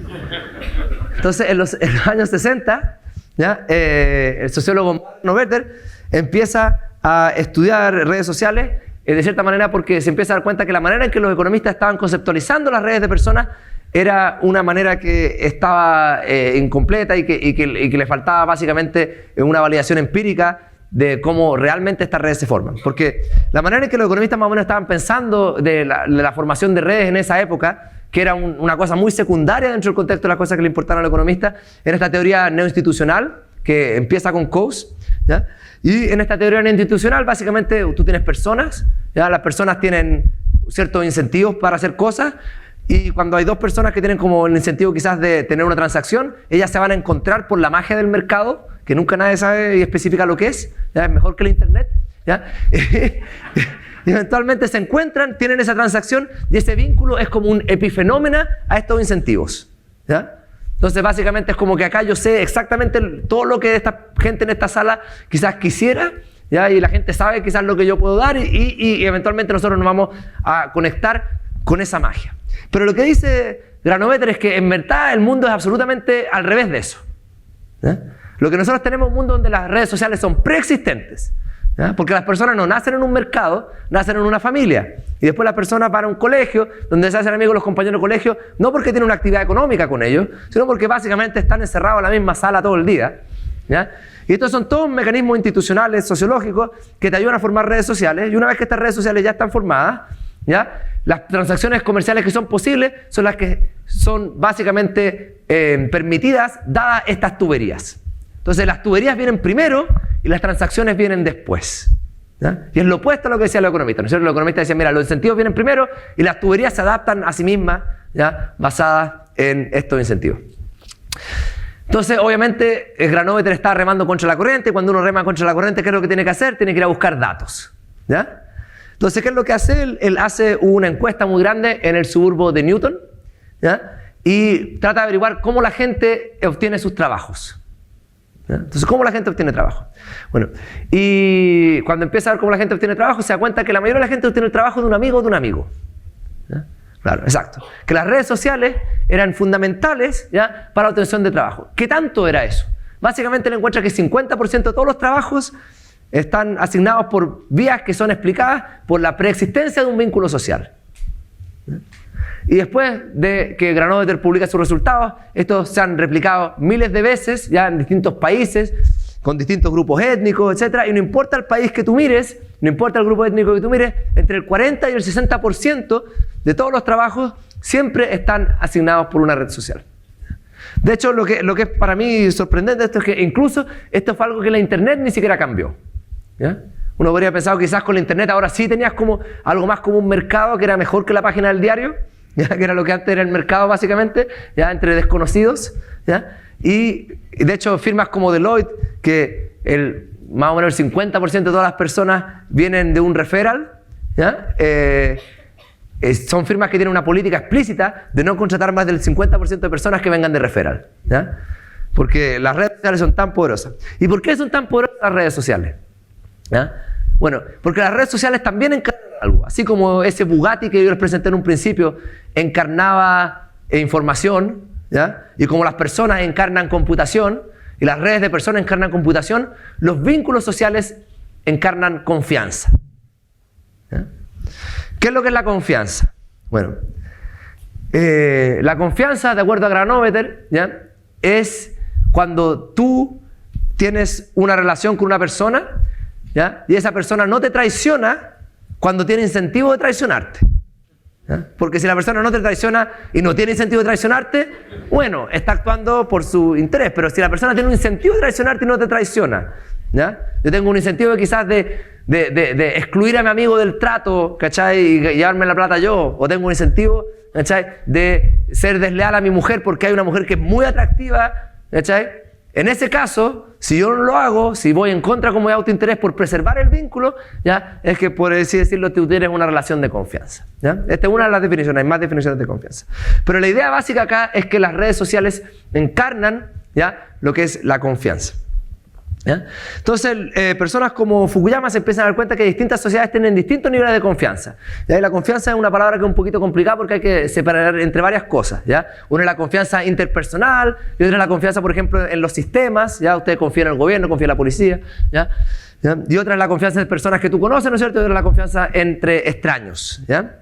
Entonces, en los años 60, ¿ya? El sociólogo Novetter empieza a estudiar redes sociales de cierta manera porque se empieza a dar cuenta que la manera en que los economistas estaban conceptualizando las redes de personas era una manera que estaba incompleta y que le faltaba básicamente una validación empírica de cómo realmente estas redes se forman. Porque la manera en que los economistas más o menos estaban pensando de la formación de redes en esa época, que era una cosa muy secundaria dentro del contexto de las cosas que le importaban a los economistas, era esta teoría neoinstitucional que empieza con Coase, ¿ya? Y en esta teoría neoinstitucional básicamente tú tienes personas, ¿ya? Las personas tienen ciertos incentivos para hacer cosas y cuando hay dos personas que tienen como el incentivo quizás de tener una transacción, ellas se van a encontrar por la magia del mercado, que nunca nadie sabe y especifica lo que es, ¿ya? Es mejor que el internet, ¿ya? Y eventualmente se encuentran, tienen esa transacción y ese vínculo es como un epifenómeno a estos incentivos, ¿ya? Entonces básicamente es como que acá yo sé exactamente todo lo que esta gente en esta sala quizás quisiera, ¿ya? Y la gente sabe quizás lo que yo puedo dar y eventualmente nosotros nos vamos a conectar con esa magia. Pero lo que dice Granovetter es que en verdad el mundo es absolutamente al revés de eso, ¿ya? Lo que nosotros tenemos es un mundo donde las redes sociales son preexistentes, ¿ya? Porque las personas no nacen en un mercado, nacen en una familia. Y después las personas van a un colegio donde se hacen amigos los compañeros de colegio, no porque tienen una actividad económica con ellos, sino porque básicamente están encerrados en la misma sala todo el día, ¿ya? Y estos son todos mecanismos institucionales, sociológicos, que te ayudan a formar redes sociales. Y una vez que estas redes sociales ya están formadas, ¿ya? Las transacciones comerciales que son posibles son las que son básicamente permitidas dadas estas tuberías. Entonces las tuberías vienen primero y las transacciones vienen después, ¿ya? Y es lo opuesto a lo que decían los economistas, ¿no es cierto? Los economistas decían, mira, los incentivos vienen primero y las tuberías se adaptan a sí mismas, ¿ya? Basadas en estos incentivos. Entonces, obviamente, el Granovetter está remando contra la corriente. Cuando uno rema contra la corriente, ¿qué es lo que tiene que hacer? Tiene que ir a buscar datos, ¿ya? Entonces, ¿qué es lo que hace él? Él hace una encuesta muy grande en el suburbio de Newton, ¿ya? Y trata de averiguar cómo la gente obtiene sus trabajos, ¿ya? Entonces, ¿cómo la gente obtiene trabajo? Bueno, y cuando empieza a ver cómo la gente obtiene trabajo, se da cuenta que la mayoría de la gente obtiene el trabajo de un amigo o de un amigo, ¿ya? Claro, exacto. Que las redes sociales eran fundamentales, ¿ya? Para la obtención de trabajo. ¿Qué tanto era eso? Básicamente él encuentra que 50% de todos los trabajos están asignados por vías que son explicadas por la preexistencia de un vínculo social, ¿ya? Y después de que Granovetter publica sus resultados, estos se han replicado miles de veces ya en distintos países, con distintos grupos étnicos, etc. Y no importa el país que tú mires, no importa el grupo étnico que tú mires, entre el 40 y el 60% de todos los trabajos siempre están asignados por una red social. De hecho, lo que es para mí sorprendente esto es que incluso esto fue algo que la internet ni siquiera cambió, ¿ya? Uno podría pensar que quizás con la internet ahora sí tenías como algo más como un mercado que era mejor que la página del diario, ¿ya? Que era lo que antes era el mercado básicamente, ya entre desconocidos, ¿ya? Y de hecho firmas como Deloitte, que más o menos el 50% de todas las personas vienen de un referral, ¿ya? Son firmas que tienen una política explícita de no contratar más del 50% de personas que vengan de referral, ¿ya? Porque las redes sociales son tan poderosas. ¿Y por qué son tan poderosas las redes sociales? ¿Ya? Bueno, porque las redes sociales también encarnan algo. Así como ese Bugatti que yo les presenté en un principio encarnaba información, ¿ya? Y como las personas encarnan computación y las redes de personas encarnan computación, los vínculos sociales encarnan confianza, ¿ya? ¿Qué es lo que es la confianza? Bueno, la confianza, de acuerdo a Granovetter, ¿ya? Es cuando tú tienes una relación con una persona, ¿ya? Y esa persona no te traiciona cuando tiene incentivo de traicionarte, ¿ya? Porque si la persona no te traiciona y no tiene incentivo de traicionarte, bueno, está actuando por su interés. Pero si la persona tiene un incentivo de traicionarte y no te traiciona, ¿ya? Yo tengo un incentivo quizás de excluir a mi amigo del trato, ¿cachai? Y llevarme la plata yo. O tengo un incentivo, ¿cachai? De ser desleal a mi mujer porque hay una mujer que es muy atractiva, ¿cachai? En ese caso, si yo no lo hago, si voy en contra como de autointerés por preservar el vínculo, ¿ya? Es que, por así decirlo, tú tienes una relación de confianza, ¿ya? Esta es una de las definiciones, hay más definiciones de confianza. Pero la idea básica acá es que las redes sociales encarnan, ¿ya? Lo que es la confianza, ¿ya? Entonces, personas como Fukuyama se empiezan a dar cuenta que distintas sociedades tienen distintos niveles de confianza, ¿ya? Y la confianza es una palabra que es un poquito complicada porque hay que separar entre varias cosas, ¿ya? Una es la confianza interpersonal y otra es la confianza, por ejemplo, en los sistemas, ¿ya? Usted confía en el gobierno, confía en la policía, ¿ya? ¿Ya? Y otra es la confianza de personas que tú conoces, ¿no es cierto? Y otra es la confianza entre extraños, ¿ya?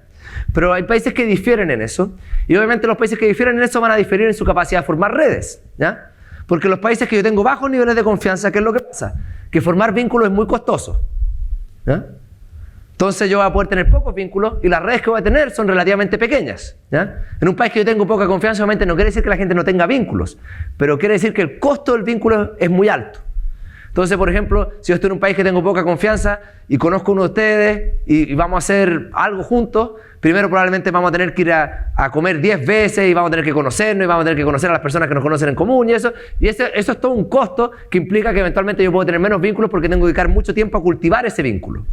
Pero hay países que difieren en eso y obviamente los países que difieren en eso van a diferir en su capacidad de formar redes, ¿ya? Porque los países que yo tengo bajos niveles de confianza, ¿qué es lo que pasa? Que formar vínculos es muy costoso, ¿ya? Entonces yo voy a poder tener pocos vínculos y las redes que voy a tener son relativamente pequeñas, ¿ya? En un país que yo tengo poca confianza, obviamente no quiere decir que la gente no tenga vínculos, pero quiere decir que el costo del vínculo es muy alto. Entonces, por ejemplo, si yo estoy en un país que tengo poca confianza y conozco a uno de ustedes y vamos a hacer algo juntos, primero probablemente vamos a tener que ir a comer 10 veces y vamos a tener que conocernos y vamos a tener que conocer a las personas que nos conocen en común y eso es todo un costo que implica que eventualmente yo puedo tener menos vínculos porque tengo que dedicar mucho tiempo a cultivar ese vínculo,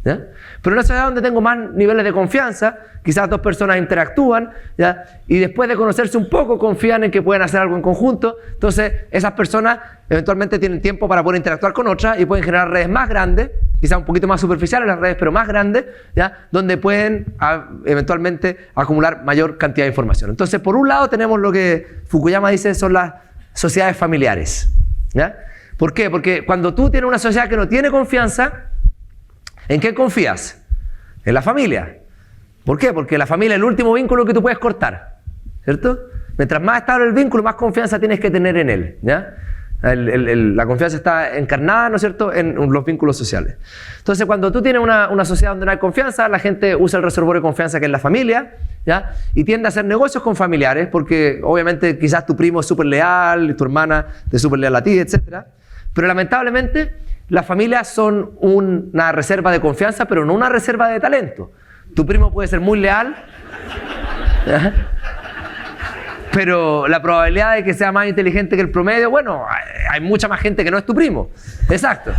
¿ya? Pero en una sociedad donde tengo más niveles de confianza, quizás dos personas interactúan, ¿ya? Y después de conocerse un poco confían en que pueden hacer algo en conjunto, entonces esas personas eventualmente tienen tiempo para poder interactuar con otras y pueden generar redes más grandes, quizás un poquito más superficiales las redes, pero más grandes, ¿ya? Donde pueden eventualmente acumular mayor cantidad de información. Entonces, por un lado tenemos lo que Fukuyama dice son las sociedades familiares, ¿ya? ¿Por qué? Porque cuando tú tienes una sociedad que no tiene confianza, ¿en qué confías? En la familia. ¿Por qué? Porque la familia es el último vínculo que tú puedes cortar, ¿cierto? Mientras más estable el vínculo, más confianza tienes que tener en él, ¿ya? La confianza está encarnada, ¿no es cierto?, en los vínculos sociales. Entonces, cuando tú tienes una sociedad donde no hay confianza, la gente usa el reservorio de confianza que es la familia, ¿ya? Y tiende a hacer negocios con familiares, porque obviamente quizás tu primo es súper leal, y tu hermana es súper leal a ti, etc. Pero lamentablemente, las familias son una reserva de confianza, pero no una reserva de talento. Tu primo puede ser muy leal, ¿ya? Pero la probabilidad de que sea más inteligente que el promedio, bueno, hay mucha más gente que no es tu primo. Exacto.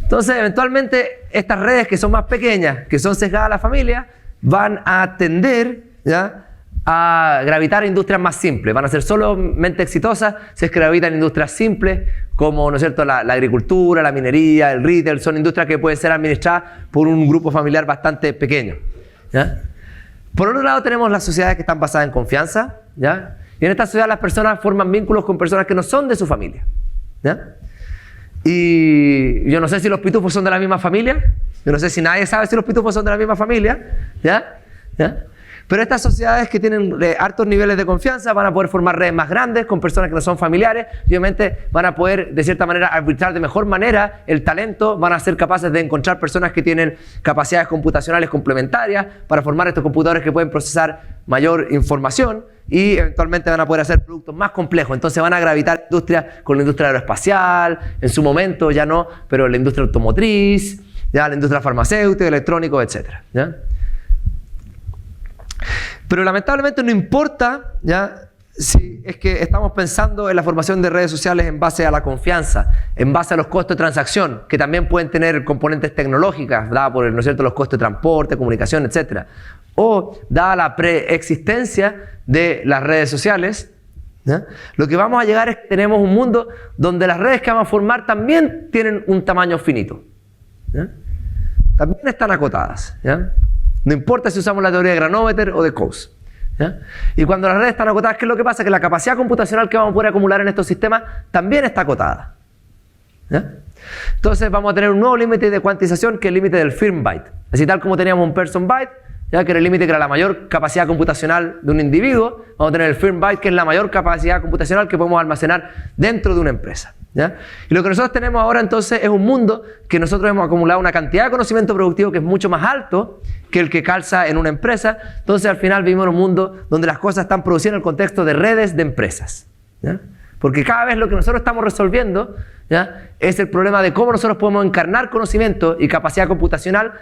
Entonces, eventualmente, estas redes que son más pequeñas, que son sesgadas a la familia, van a tender, ¿ya?, a gravitar a industrias más simples. Van a ser solamente exitosas si es que gravitan a industrias simples, como, ¿no es cierto?, la agricultura, la minería, el retail. Son industrias que pueden ser administradas por un grupo familiar bastante pequeño, ¿ya? Por otro lado, tenemos las sociedades que están basadas en confianza, ¿ya? Y en esta sociedad las personas forman vínculos con personas que no son de su familia, ¿ya? Y yo no sé si los pitufos son de la misma familia. Yo no sé si nadie sabe si los pitufos son de la misma familia, ¿ya? ¿Ya? Pero estas sociedades que tienen altos niveles de confianza van a poder formar redes más grandes con personas que no son familiares y obviamente van a poder de cierta manera arbitrar de mejor manera el talento, van a ser capaces de encontrar personas que tienen capacidades computacionales complementarias para formar estos computadores que pueden procesar mayor información y eventualmente van a poder hacer productos más complejos. Entonces van a gravitar industrias con la industria aeroespacial, en su momento ya no, pero la industria automotriz, ya la industria farmacéutica, electrónico, etc. ¿Ya? Pero lamentablemente no importa, ¿ya?, si es que estamos pensando en la formación de redes sociales en base a la confianza, en base a los costos de transacción, que también pueden tener componentes tecnológicas, dada por, ¿no es cierto?, los costos de transporte, comunicación, etc. O dada la preexistencia de las redes sociales, ¿ya?, lo que vamos a llegar es que tenemos un mundo donde las redes que vamos a formar también tienen un tamaño finito, ¿ya? También están acotadas, ¿ya? No importa si usamos la teoría de Granovetter o de Coase, ¿ya? Y cuando las redes están acotadas, ¿qué es lo que pasa? Que la capacidad computacional que vamos a poder acumular en estos sistemas también está acotada, ¿ya? Entonces vamos a tener un nuevo límite de cuantización que es el límite del firm byte. Así tal como teníamos un person byte, ¿ya?, que era el límite que era la mayor capacidad computacional de un individuo, vamos a tener el firm byte que es la mayor capacidad computacional que podemos almacenar dentro de una empresa, ¿ya? Y lo que nosotros tenemos ahora entonces es un mundo que nosotros hemos acumulado una cantidad de conocimiento productivo que es mucho más alto que el que calza en una empresa. Entonces al final vivimos en un mundo donde las cosas están producidas en el contexto de redes de empresas, ¿ya? Porque cada vez lo que nosotros estamos resolviendo, ¿ya?, es el problema de cómo nosotros podemos encarnar conocimiento y capacidad computacional,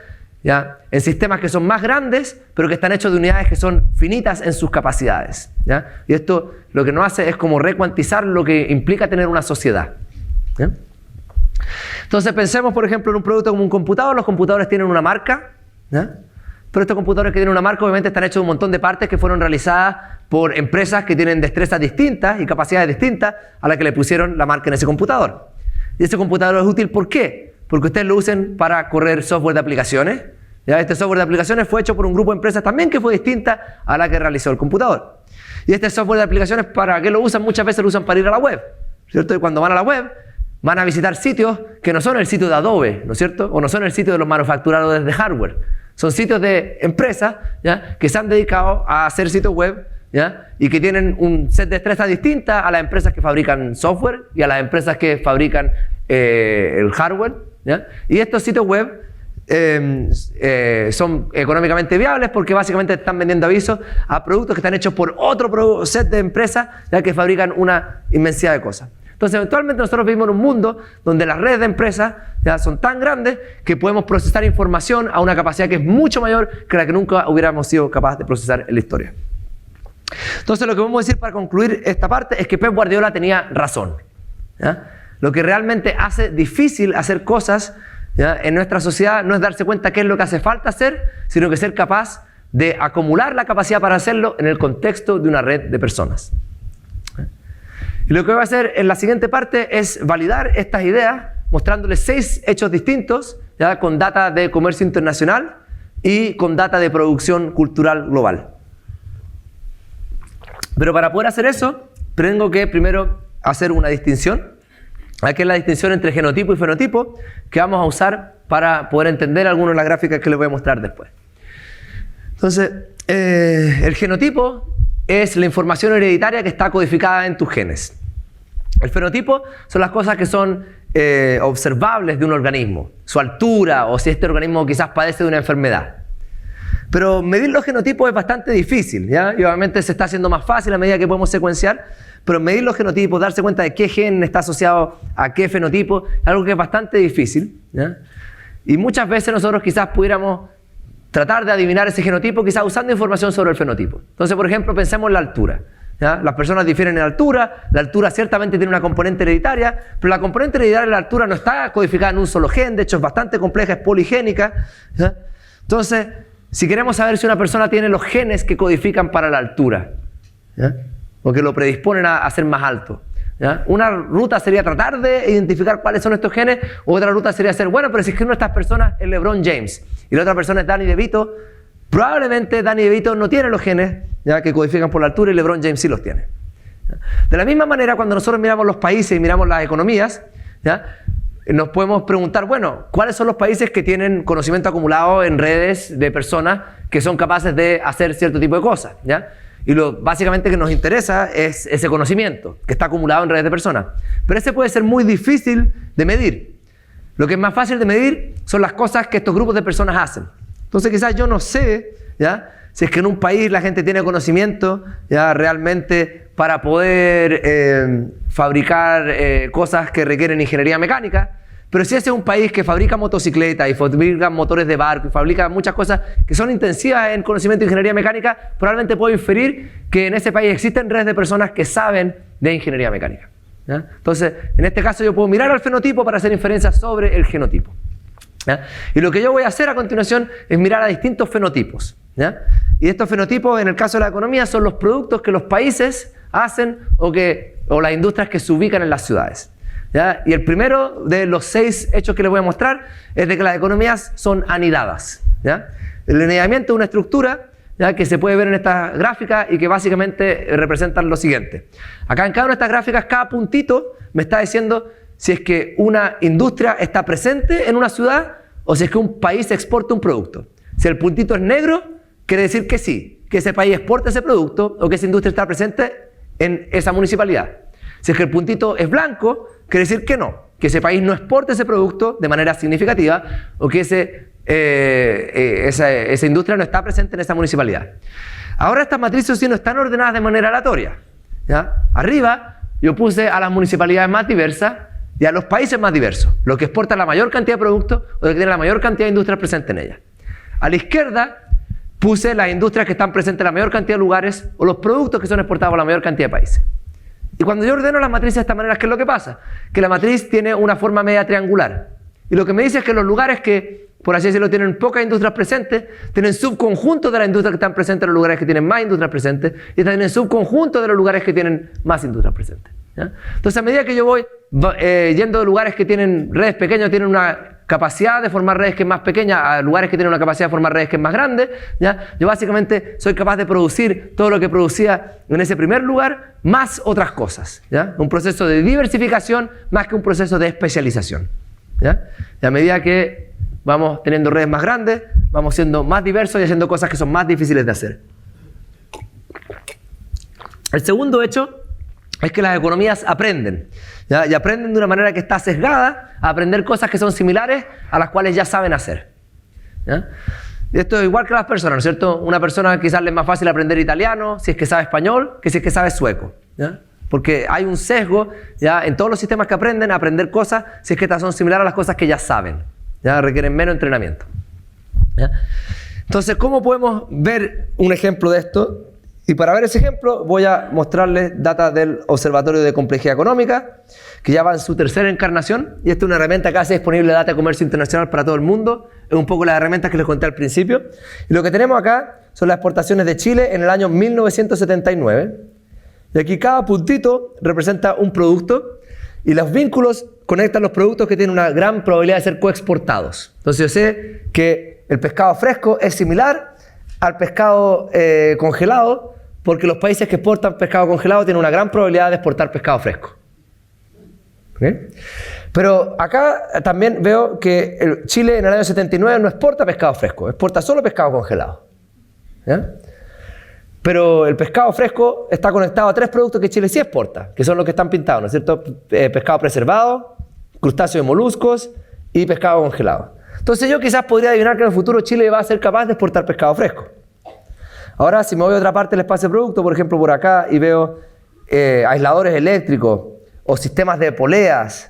¿ya?, en sistemas que son más grandes, pero que están hechos de unidades que son finitas en sus capacidades, ¿ya? Y esto lo que nos hace es como recuantizar lo que implica tener una sociedad, ¿ya? Entonces pensemos, por ejemplo, en un producto como un computador. Los computadores tienen una marca, ¿ya? Pero estos computadores que tienen una marca obviamente están hechos de un montón de partes que fueron realizadas por empresas que tienen destrezas distintas y capacidades distintas a la que le pusieron la marca en ese computador. Y ese computador es útil, ¿por qué? Porque ustedes lo usen para correr software de aplicaciones. ¿Ya? Este software de aplicaciones fue hecho por un grupo de empresas también que fue distinta a la que realizó el computador. Y este software de aplicaciones, ¿para qué lo usan? Muchas veces lo usan para ir a la web, ¿cierto? Y cuando van a la web, van a visitar sitios que no son el sitio de Adobe, ¿no es cierto? O no son el sitio de los manufacturadores de hardware. Son sitios de empresas, ¿ya?, que se han dedicado a hacer sitios web, ¿ya?, y que tienen un set de destrezas distintas a las empresas que fabrican software y a las empresas que fabrican el hardware, ¿ya? Y estos sitios web son económicamente viables porque básicamente están vendiendo avisos a productos que están hechos por otro set de empresas, ¿ya?, que fabrican una inmensidad de cosas. Entonces, eventualmente nosotros vivimos en un mundo donde las redes de empresas ya son tan grandes que podemos procesar información a una capacidad que es mucho mayor que la que nunca hubiéramos sido capaces de procesar en la historia. Entonces, lo que vamos a decir para concluir esta parte es que Pep Guardiola tenía razón, ¿ya? Lo que realmente hace difícil hacer cosas, ¿ya?, en nuestra sociedad no es darse cuenta qué es lo que hace falta hacer, sino que ser capaz de acumular la capacidad para hacerlo en el contexto de una red de personas. Y lo que voy a hacer en la siguiente parte es validar estas ideas mostrándoles 6 hechos distintos, ¿ya?, con data de comercio internacional y con data de producción cultural global. Pero para poder hacer eso, tengo que primero hacer una distinción, que es la distinción entre genotipo y fenotipo, que vamos a usar para poder entender algunas de las gráficas que les voy a mostrar después. Entonces, el genotipo es la información hereditaria que está codificada en tus genes. El fenotipo son las cosas que son observables de un organismo, su altura o si este organismo quizás padece de una enfermedad. Pero medir los genotipos es bastante difícil, ¿ya? Y obviamente se está haciendo más fácil a medida que podemos secuenciar, pero medir los genotipos, darse cuenta de qué gen está asociado a qué fenotipo, es algo que es bastante difícil, ¿ya? Y muchas veces nosotros quizás pudiéramos tratar de adivinar ese genotipo quizás usando información sobre el fenotipo. Entonces, por ejemplo, pensemos en la altura, ¿ya? Las personas difieren en altura, la altura ciertamente tiene una componente hereditaria, pero la componente hereditaria de la altura no está codificada en un solo gen, de hecho es bastante compleja, es poligénica, ¿ya? Entonces, si queremos saber si una persona tiene los genes que codifican para la altura, ¿ya? O que lo predisponen a ser más alto, ¿ya? Una ruta sería tratar de identificar cuáles son estos genes, o otra ruta sería ser, bueno, pero si es que una de estas personas es LeBron James y la otra persona es Danny DeVito, probablemente Danny DeVito no tiene los genes, ¿ya? Que codifican por la altura y LeBron James sí los tiene. ¿Ya? De la misma manera, cuando nosotros miramos los países y miramos las economías, ¿ya? Nos podemos preguntar, bueno, ¿cuáles son los países que tienen conocimiento acumulado en redes de personas que son capaces de hacer cierto tipo de cosas, ¿ya? Y lo básicamente que nos interesa es ese conocimiento que está acumulado en redes de personas. Pero ese puede ser muy difícil de medir. Lo que es más fácil de medir son las cosas que estos grupos de personas hacen. Entonces quizás yo no sé, ¿ya? Si es que en un país la gente tiene conocimiento, ¿ya? Realmente para poder fabricar cosas que requieren ingeniería mecánica, pero si ese es un país que fabrica motocicletas y fabrica motores de barco y fabrica muchas cosas que son intensivas en conocimiento de ingeniería mecánica, probablemente puedo inferir que en ese país existen redes de personas que saben de ingeniería mecánica, ¿ya? Entonces, en este caso yo puedo mirar al fenotipo para hacer inferencias sobre el genotipo, ¿ya? Y lo que yo voy a hacer a continuación es mirar a distintos fenotipos, ¿ya? Y estos fenotipos, en el caso de la economía, son los productos que los países hacen o las industrias que se ubican en las ciudades, ¿ya? Y el primero de los 6 hechos que les voy a mostrar es de que las economías son anidadas, ¿ya? El anidamiento es una estructura, ¿ya? Que se puede ver en esta gráfica y que básicamente representan lo siguiente. Acá en cada una de estas gráficas, cada puntito me está diciendo si es que una industria está presente en una ciudad o si es que un país exporta un producto. Si el puntito es negro, quiere decir que sí, que ese país exporta ese producto o que esa industria está presente en esa municipalidad. Si es que el puntito es blanco, quiere decir que no, que ese país no exporta ese producto de manera significativa o que esa industria no está presente en esa municipalidad. Ahora estas matrices sí no están ordenadas de manera aleatoria, ¿ya? Arriba yo puse a las municipalidades más diversas y a los países más diversos, los que exportan la mayor cantidad de productos o los que tienen la mayor cantidad de industrias presentes en ellas. A la izquierda puse las industrias que están presentes en la mayor cantidad de lugares o los productos que son exportados por la mayor cantidad de países. Y cuando yo ordeno las matrices de esta manera, ¿qué es lo que pasa? Que la matriz tiene una forma media triangular. Y lo que me dice es que los lugares que, por así decirlo, tienen pocas industrias presentes, tienen subconjuntos de las industrias que están presentes en los lugares que tienen más industrias presentes, y tienen subconjuntos de los lugares que tienen más industrias presentes, ¿ya? Entonces, a medida que yo voy yendo de lugares que tienen redes pequeñas, tienen una capacidad de formar redes que es más pequeña, a lugares que tienen una capacidad de formar redes que es más grande, ¿ya? Yo básicamente soy capaz de producir todo lo que producía en ese primer lugar, más otras cosas, ¿ya? Un proceso de diversificación más que un proceso de especialización, ¿ya? Y a medida que vamos teniendo redes más grandes, vamos siendo más diversos y haciendo cosas que son más difíciles de hacer. El segundo hecho es que las economías aprenden, ¿ya? Y aprenden de una manera que está sesgada a aprender cosas que son similares a las cuales ya saben hacer, ¿ya? Y esto es igual que las personas, ¿no es cierto? Una persona quizás le es más fácil aprender italiano si es que sabe español que si es que sabe sueco, ¿ya? Porque hay un sesgo, ¿ya? En todos los sistemas que aprenden a aprender cosas si es que estas son similares a las cosas que ya saben, ¿ya? Requieren menos entrenamiento, ¿ya? Entonces, ¿cómo podemos ver un ejemplo de esto? Y para ver ese ejemplo voy a mostrarles data del Observatorio de Complejidad Económica, que ya va en su tercera encarnación, y esta es una herramienta que hace disponible data de comercio internacional para todo el mundo. Es un poco las herramientas que les conté al principio. Y lo que tenemos acá son las exportaciones de Chile en el año 1979. Y aquí cada puntito representa un producto y los vínculos conectan los productos que tienen una gran probabilidad de ser coexportados. Entonces yo sé que el pescado fresco es similar al pescado congelado, porque los países que exportan pescado congelado tienen una gran probabilidad de exportar pescado fresco. ¿Okay? Pero acá también veo que Chile en el año 79 no exporta pescado fresco, exporta solo pescado congelado, ¿ya? Pero el pescado fresco está conectado a 3 productos que Chile sí exporta, que son los que están pintados, ¿no es cierto? Pescado preservado, crustáceos y moluscos y pescado congelado. Entonces yo quizás podría adivinar que en el futuro Chile va a ser capaz de exportar pescado fresco. Ahora, si me voy a otra parte del espacio de producto, por ejemplo por acá, y veo aisladores eléctricos, o sistemas de poleas,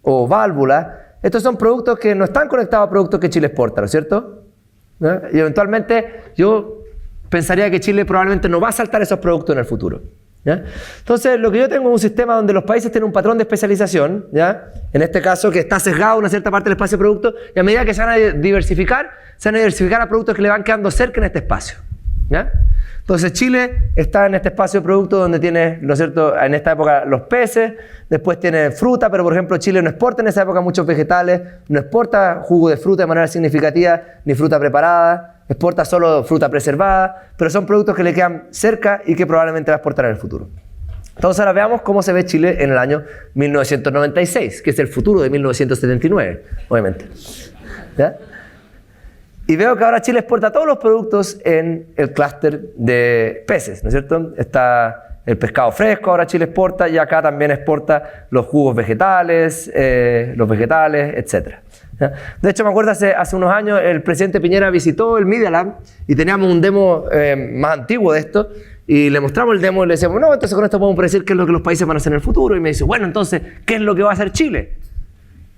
o válvulas, estos son productos que no están conectados a productos que Chile exporta, ¿no es cierto? ¿No? Y eventualmente yo pensaría que Chile probablemente no va a saltar esos productos en el futuro. ¿Ya? Entonces, lo que yo tengo es un sistema donde los países tienen un patrón de especialización, ¿ya? En este caso, que está sesgado en una cierta parte del espacio de producto, y a medida que se van a diversificar a productos que le van quedando cerca en este espacio. ¿Ya? Entonces, Chile está en este espacio de producto donde tiene, ¿no es cierto?, en esta época los peces, después tiene fruta, pero por ejemplo Chile no exporta en esa época muchos vegetales, no exporta jugo de fruta de manera significativa, ni fruta preparada, exporta solo fruta preservada, pero son productos que le quedan cerca y que probablemente va a exportar en el futuro. Entonces ahora veamos cómo se ve Chile en el año 1996, que es el futuro de 1979, obviamente. ¿Ya? Y veo que ahora Chile exporta todos los productos en el clúster de peces, ¿no es cierto? Está el pescado fresco, ahora Chile exporta, y acá también exporta los jugos vegetales, etc. ¿Ya? De hecho, me acuerdo hace unos años el presidente Piñera visitó el Media Lab y teníamos un demo más antiguo de esto, y le mostramos el demo y le decíamos, no, entonces con esto podemos predecir qué es lo que los países van a hacer en el futuro. Y me dice, bueno, entonces, ¿qué es lo que va a hacer Chile?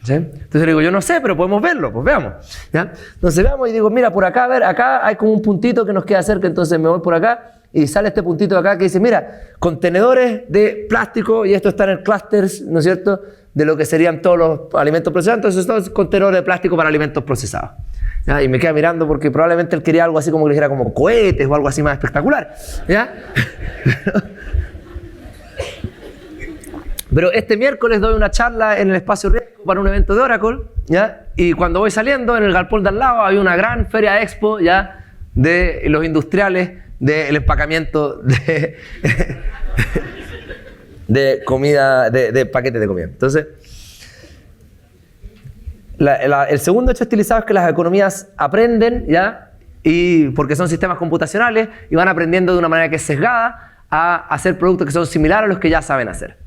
¿Sí? Entonces le digo, yo no sé, pero podemos verlo, pues veamos. ¿Ya? Entonces veamos y digo, mira, por acá, a ver, acá hay como un puntito que nos queda cerca, entonces me voy por acá y sale este puntito de acá que dice, mira, contenedores de plástico, y esto está en el clúster, ¿no es cierto?, de lo que serían todos los alimentos procesados, entonces estos contenedores de plástico para alimentos procesados. ¿Ya? Y me queda mirando porque probablemente él quería algo así como que le dijera como cohetes o algo así más espectacular. ¿Ya? Pero este miércoles doy una charla en el espacio Riesgo para un evento de Oracle, ¿ya? Y cuando voy saliendo, en el galpón de al lado hay una gran feria expo, ¿ya?, de los industriales del empacamiento de comida, de paquetes de comida. Entonces, el segundo hecho estilizado es que las economías aprenden, ¿ya?, y porque son sistemas computacionales y van aprendiendo de una manera que es sesgada a hacer productos que son similares a los que ya saben hacer.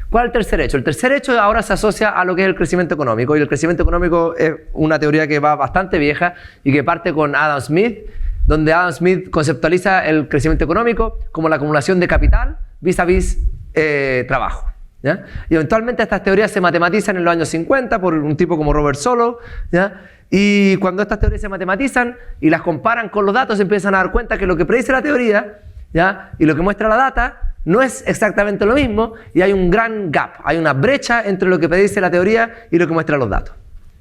¿Cuál es el tercer hecho? El tercer hecho ahora se asocia a lo que es el crecimiento económico, y el crecimiento económico es una teoría que va bastante vieja y que parte con Adam Smith, donde Adam Smith conceptualiza el crecimiento económico como la acumulación de capital vis a vis trabajo. ¿Ya? Y eventualmente estas teorías se matematizan en los años 50 por un tipo como Robert Solow, ¿ya? Y cuando estas teorías se matematizan y las comparan con los datos, se empiezan a dar cuenta que lo que predice la teoría, ¿ya?, y lo que muestra la data no es exactamente lo mismo, y hay un gran gap, hay una brecha entre lo que predice la teoría y lo que muestran los datos.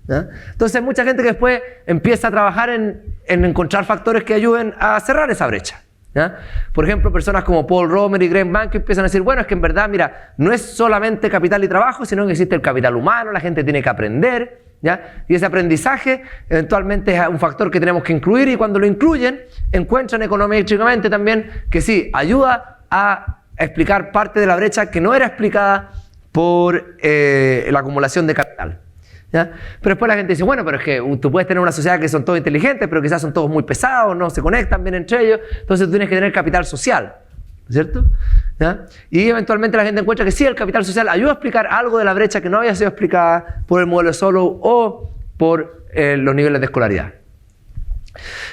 ¿Ya? Entonces hay mucha gente que después empieza a trabajar en encontrar factores que ayuden a cerrar esa brecha. ¿Ya? Por ejemplo, personas como Paul Romer y Greg Mankiw empiezan a decir, bueno, es que en verdad, mira, no es solamente capital y trabajo, sino que existe el capital humano, la gente tiene que aprender, ¿ya? Y ese aprendizaje eventualmente es un factor que tenemos que incluir, y cuando lo incluyen, encuentran econométricamente también que sí, ayuda a explicar parte de la brecha que no era explicada por la acumulación de capital. ¿Ya? Pero después la gente dice, bueno, pero es que tú puedes tener una sociedad que son todos inteligentes, pero quizás son todos muy pesados, no se conectan bien entre ellos, entonces tú tienes que tener capital social, ¿cierto? ¿Ya? Y eventualmente la gente encuentra que sí, el capital social ayuda a explicar algo de la brecha que no había sido explicada por el modelo de Solow o por los niveles de escolaridad.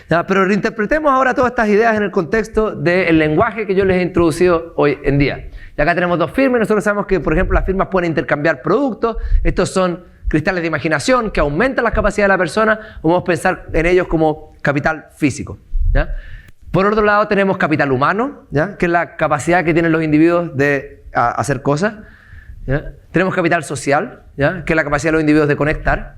¿Ya? Pero reinterpretemos ahora todas estas ideas en el contexto del lenguaje que yo les he introducido hoy en día. Y acá tenemos dos firmas, nosotros sabemos que, por ejemplo, las firmas pueden intercambiar productos, estos son cristales de imaginación que aumentan las capacidades de la persona, o podemos pensar en ellos como capital físico. ¿Ya? Por otro lado tenemos capital humano, ¿ya?, que es la capacidad que tienen los individuos de hacer cosas. ¿Ya? Tenemos capital social, ¿ya?, que es la capacidad de los individuos de conectar.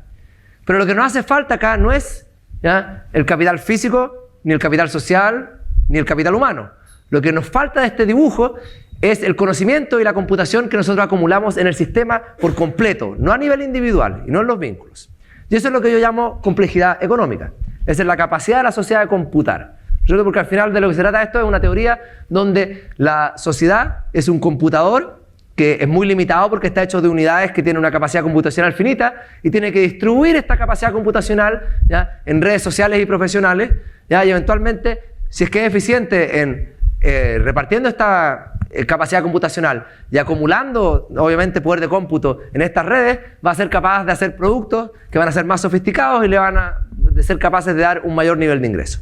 Pero lo que nos hace falta acá no es, ¿ya?, el capital físico, ni el capital social, ni el capital humano. Lo que nos falta de este dibujo es el conocimiento y la computación que nosotros acumulamos en el sistema por completo, no a nivel individual y no en los vínculos. Y eso es lo que yo llamo complejidad económica. Esa es la capacidad de la sociedad de computar. ¿Cierto? Porque al final de lo que se trata esto es una teoría donde la sociedad es un computador que es muy limitado porque está hecho de unidades que tienen una capacidad computacional finita, y tiene que distribuir esta capacidad computacional, ¿ya?, en redes sociales y profesionales, ¿ya?, y eventualmente, si es que es eficiente en repartiendo esta capacidad computacional y acumulando, obviamente, poder de cómputo en estas redes, va a ser capaz de hacer productos que van a ser más sofisticados y le van a ser capaces de dar un mayor nivel de ingreso.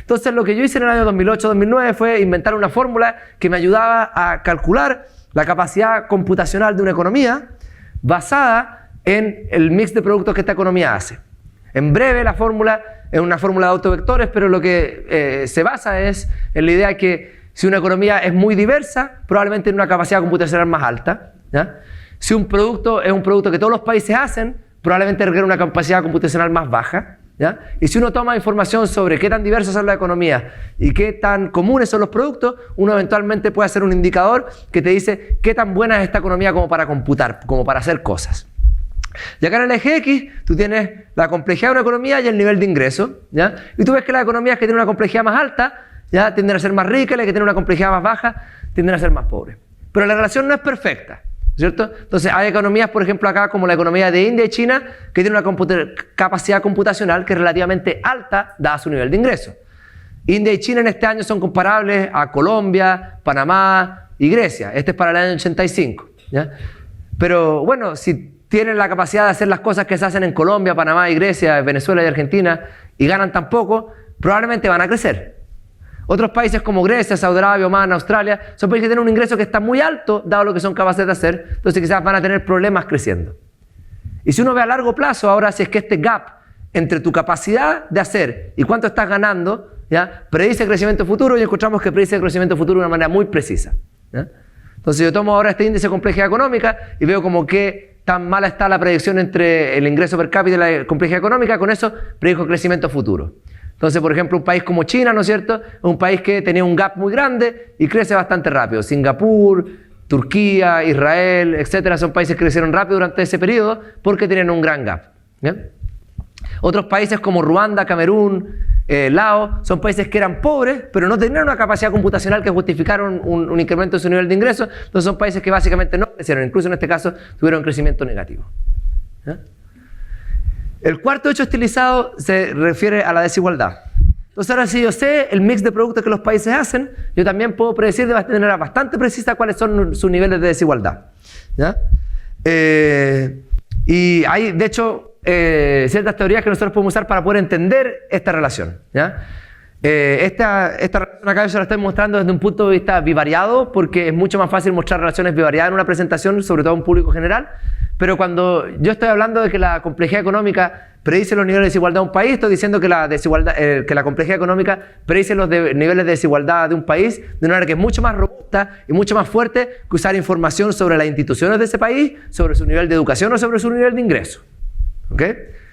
Entonces, lo que yo hice en el año 2008-2009 fue inventar una fórmula que me ayudaba a calcular la capacidad computacional de una economía basada en el mix de productos que esta economía hace. En breve, la fórmula es una fórmula de autovectores, pero lo que se basa es en la idea que si una economía es muy diversa, probablemente tiene una capacidad computacional más alta, ¿ya? Si un producto es un producto que todos los países hacen, probablemente requiere una capacidad computacional más baja, ¿ya? Y si uno toma información sobre qué tan diversas son las economías y qué tan comunes son los productos, uno eventualmente puede hacer un indicador que te dice qué tan buena es esta economía como para computar, como para hacer cosas. Y acá en el eje X, tú tienes la complejidad de una economía y el nivel de ingreso, ¿ya? Y tú ves que las economías que tienen una complejidad más alta, ¿ya? Tienden a ser más ricas, las que tienen una complejidad más baja, tienden a ser más pobres. Pero la relación no es perfecta, ¿cierto? Entonces hay economías, por ejemplo, acá como la economía de India y China, que tienen una capacidad computacional que es relativamente alta, dada su nivel de ingreso. India y China en este año son comparables a Colombia, Panamá y Grecia. Este es para el año 85, ¿ya? Pero bueno, si tienen la capacidad de hacer las cosas que se hacen en Colombia, Panamá y Grecia, Venezuela y Argentina, y ganan tan poco, probablemente van a crecer. Otros países como Grecia, Saudi Arabia, Oman, Australia, son países que tienen un ingreso que está muy alto, dado lo que son capaces de hacer, entonces quizás van a tener problemas creciendo. Y si uno ve a largo plazo, ahora si es que este gap entre tu capacidad de hacer y cuánto estás ganando, ¿ya? Predice crecimiento futuro y encontramos que predice crecimiento futuro de una manera muy precisa, ¿ya? Entonces yo tomo ahora este índice de complejidad económica y veo como que tan mala está la predicción entre el ingreso per cápita y la complejidad económica, con eso predijo crecimiento futuro. Entonces, por ejemplo, un país como China, ¿no es cierto?, es un país que tenía un gap muy grande y crece bastante rápido. Singapur, Turquía, Israel, etcétera, son países que crecieron rápido durante ese periodo porque tenían un gran gap, ¿ya? Otros países como Ruanda, Camerún, Laos, son países que eran pobres, pero no tenían una capacidad computacional que justificaron un incremento de su nivel de ingresos. Entonces son países que básicamente no crecieron, incluso en este caso tuvieron crecimiento negativo, ¿ya? El cuarto hecho estilizado se refiere a la desigualdad. Entonces ahora si yo sé el mix de productos que los países hacen, yo también puedo predecir de manera bastante precisa cuáles son sus niveles de desigualdad, ¿ya? Y hay, de hecho, ciertas teorías que nosotros podemos usar para poder entender esta relación, ¿ya? Esta relación acá yo se la estoy mostrando desde un punto de vista bivariado, porque es mucho más fácil mostrar relaciones bivariadas en una presentación, sobre todo a un público general. Pero cuando yo estoy hablando de que la complejidad económica predice los niveles de desigualdad de un país, estoy diciendo que la complejidad económica predice los niveles de desigualdad de un país de una manera que es mucho más robusta y mucho más fuerte que usar información sobre las instituciones de ese país, sobre su nivel de educación o sobre su nivel de ingreso, ¿ok?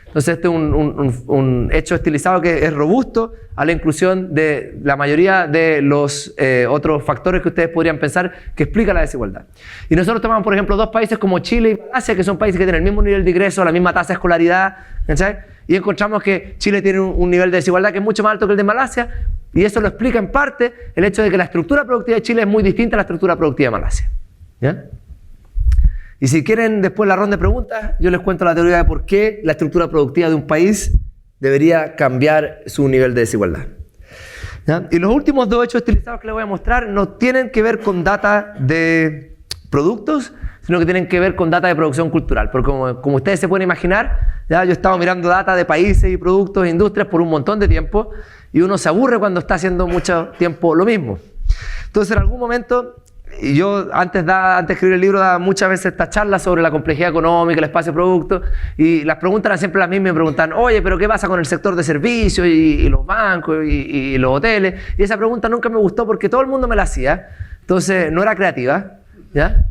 Entonces este es un hecho estilizado que es robusto a la inclusión de la mayoría de los otros factores que ustedes podrían pensar que explican la desigualdad. Y nosotros tomamos, por ejemplo, dos países como Chile y Malasia, que son países que tienen el mismo nivel de ingreso, la misma tasa de escolaridad, ¿sabes? Y encontramos que Chile tiene un nivel de desigualdad que es mucho más alto que el de Malasia, y eso lo explica en parte el hecho de que la estructura productiva de Chile es muy distinta a la estructura productiva de Malasia, ¿ya? Y si quieren después la ronda de preguntas, yo les cuento la teoría de por qué la estructura productiva de un país debería cambiar su nivel de desigualdad, ¿ya? Y los últimos dos hechos estilizados que les voy a mostrar no tienen que ver con data de productos, sino que tienen que ver con data de producción cultural. Porque como ustedes se pueden imaginar, ya yo he estado mirando data de países y productos e industrias por un montón de tiempo y uno se aburre cuando está haciendo mucho tiempo lo mismo. Entonces en algún momento... Y yo antes de escribir el libro daba muchas veces estas charlas sobre la complejidad económica, el espacio de producto, y las preguntas eran siempre las mismas. Me preguntan, oye, pero ¿qué pasa con el sector de servicios y los bancos y los hoteles? Y esa pregunta nunca me gustó porque todo el mundo me la hacía, entonces no era creativa, ¿ya?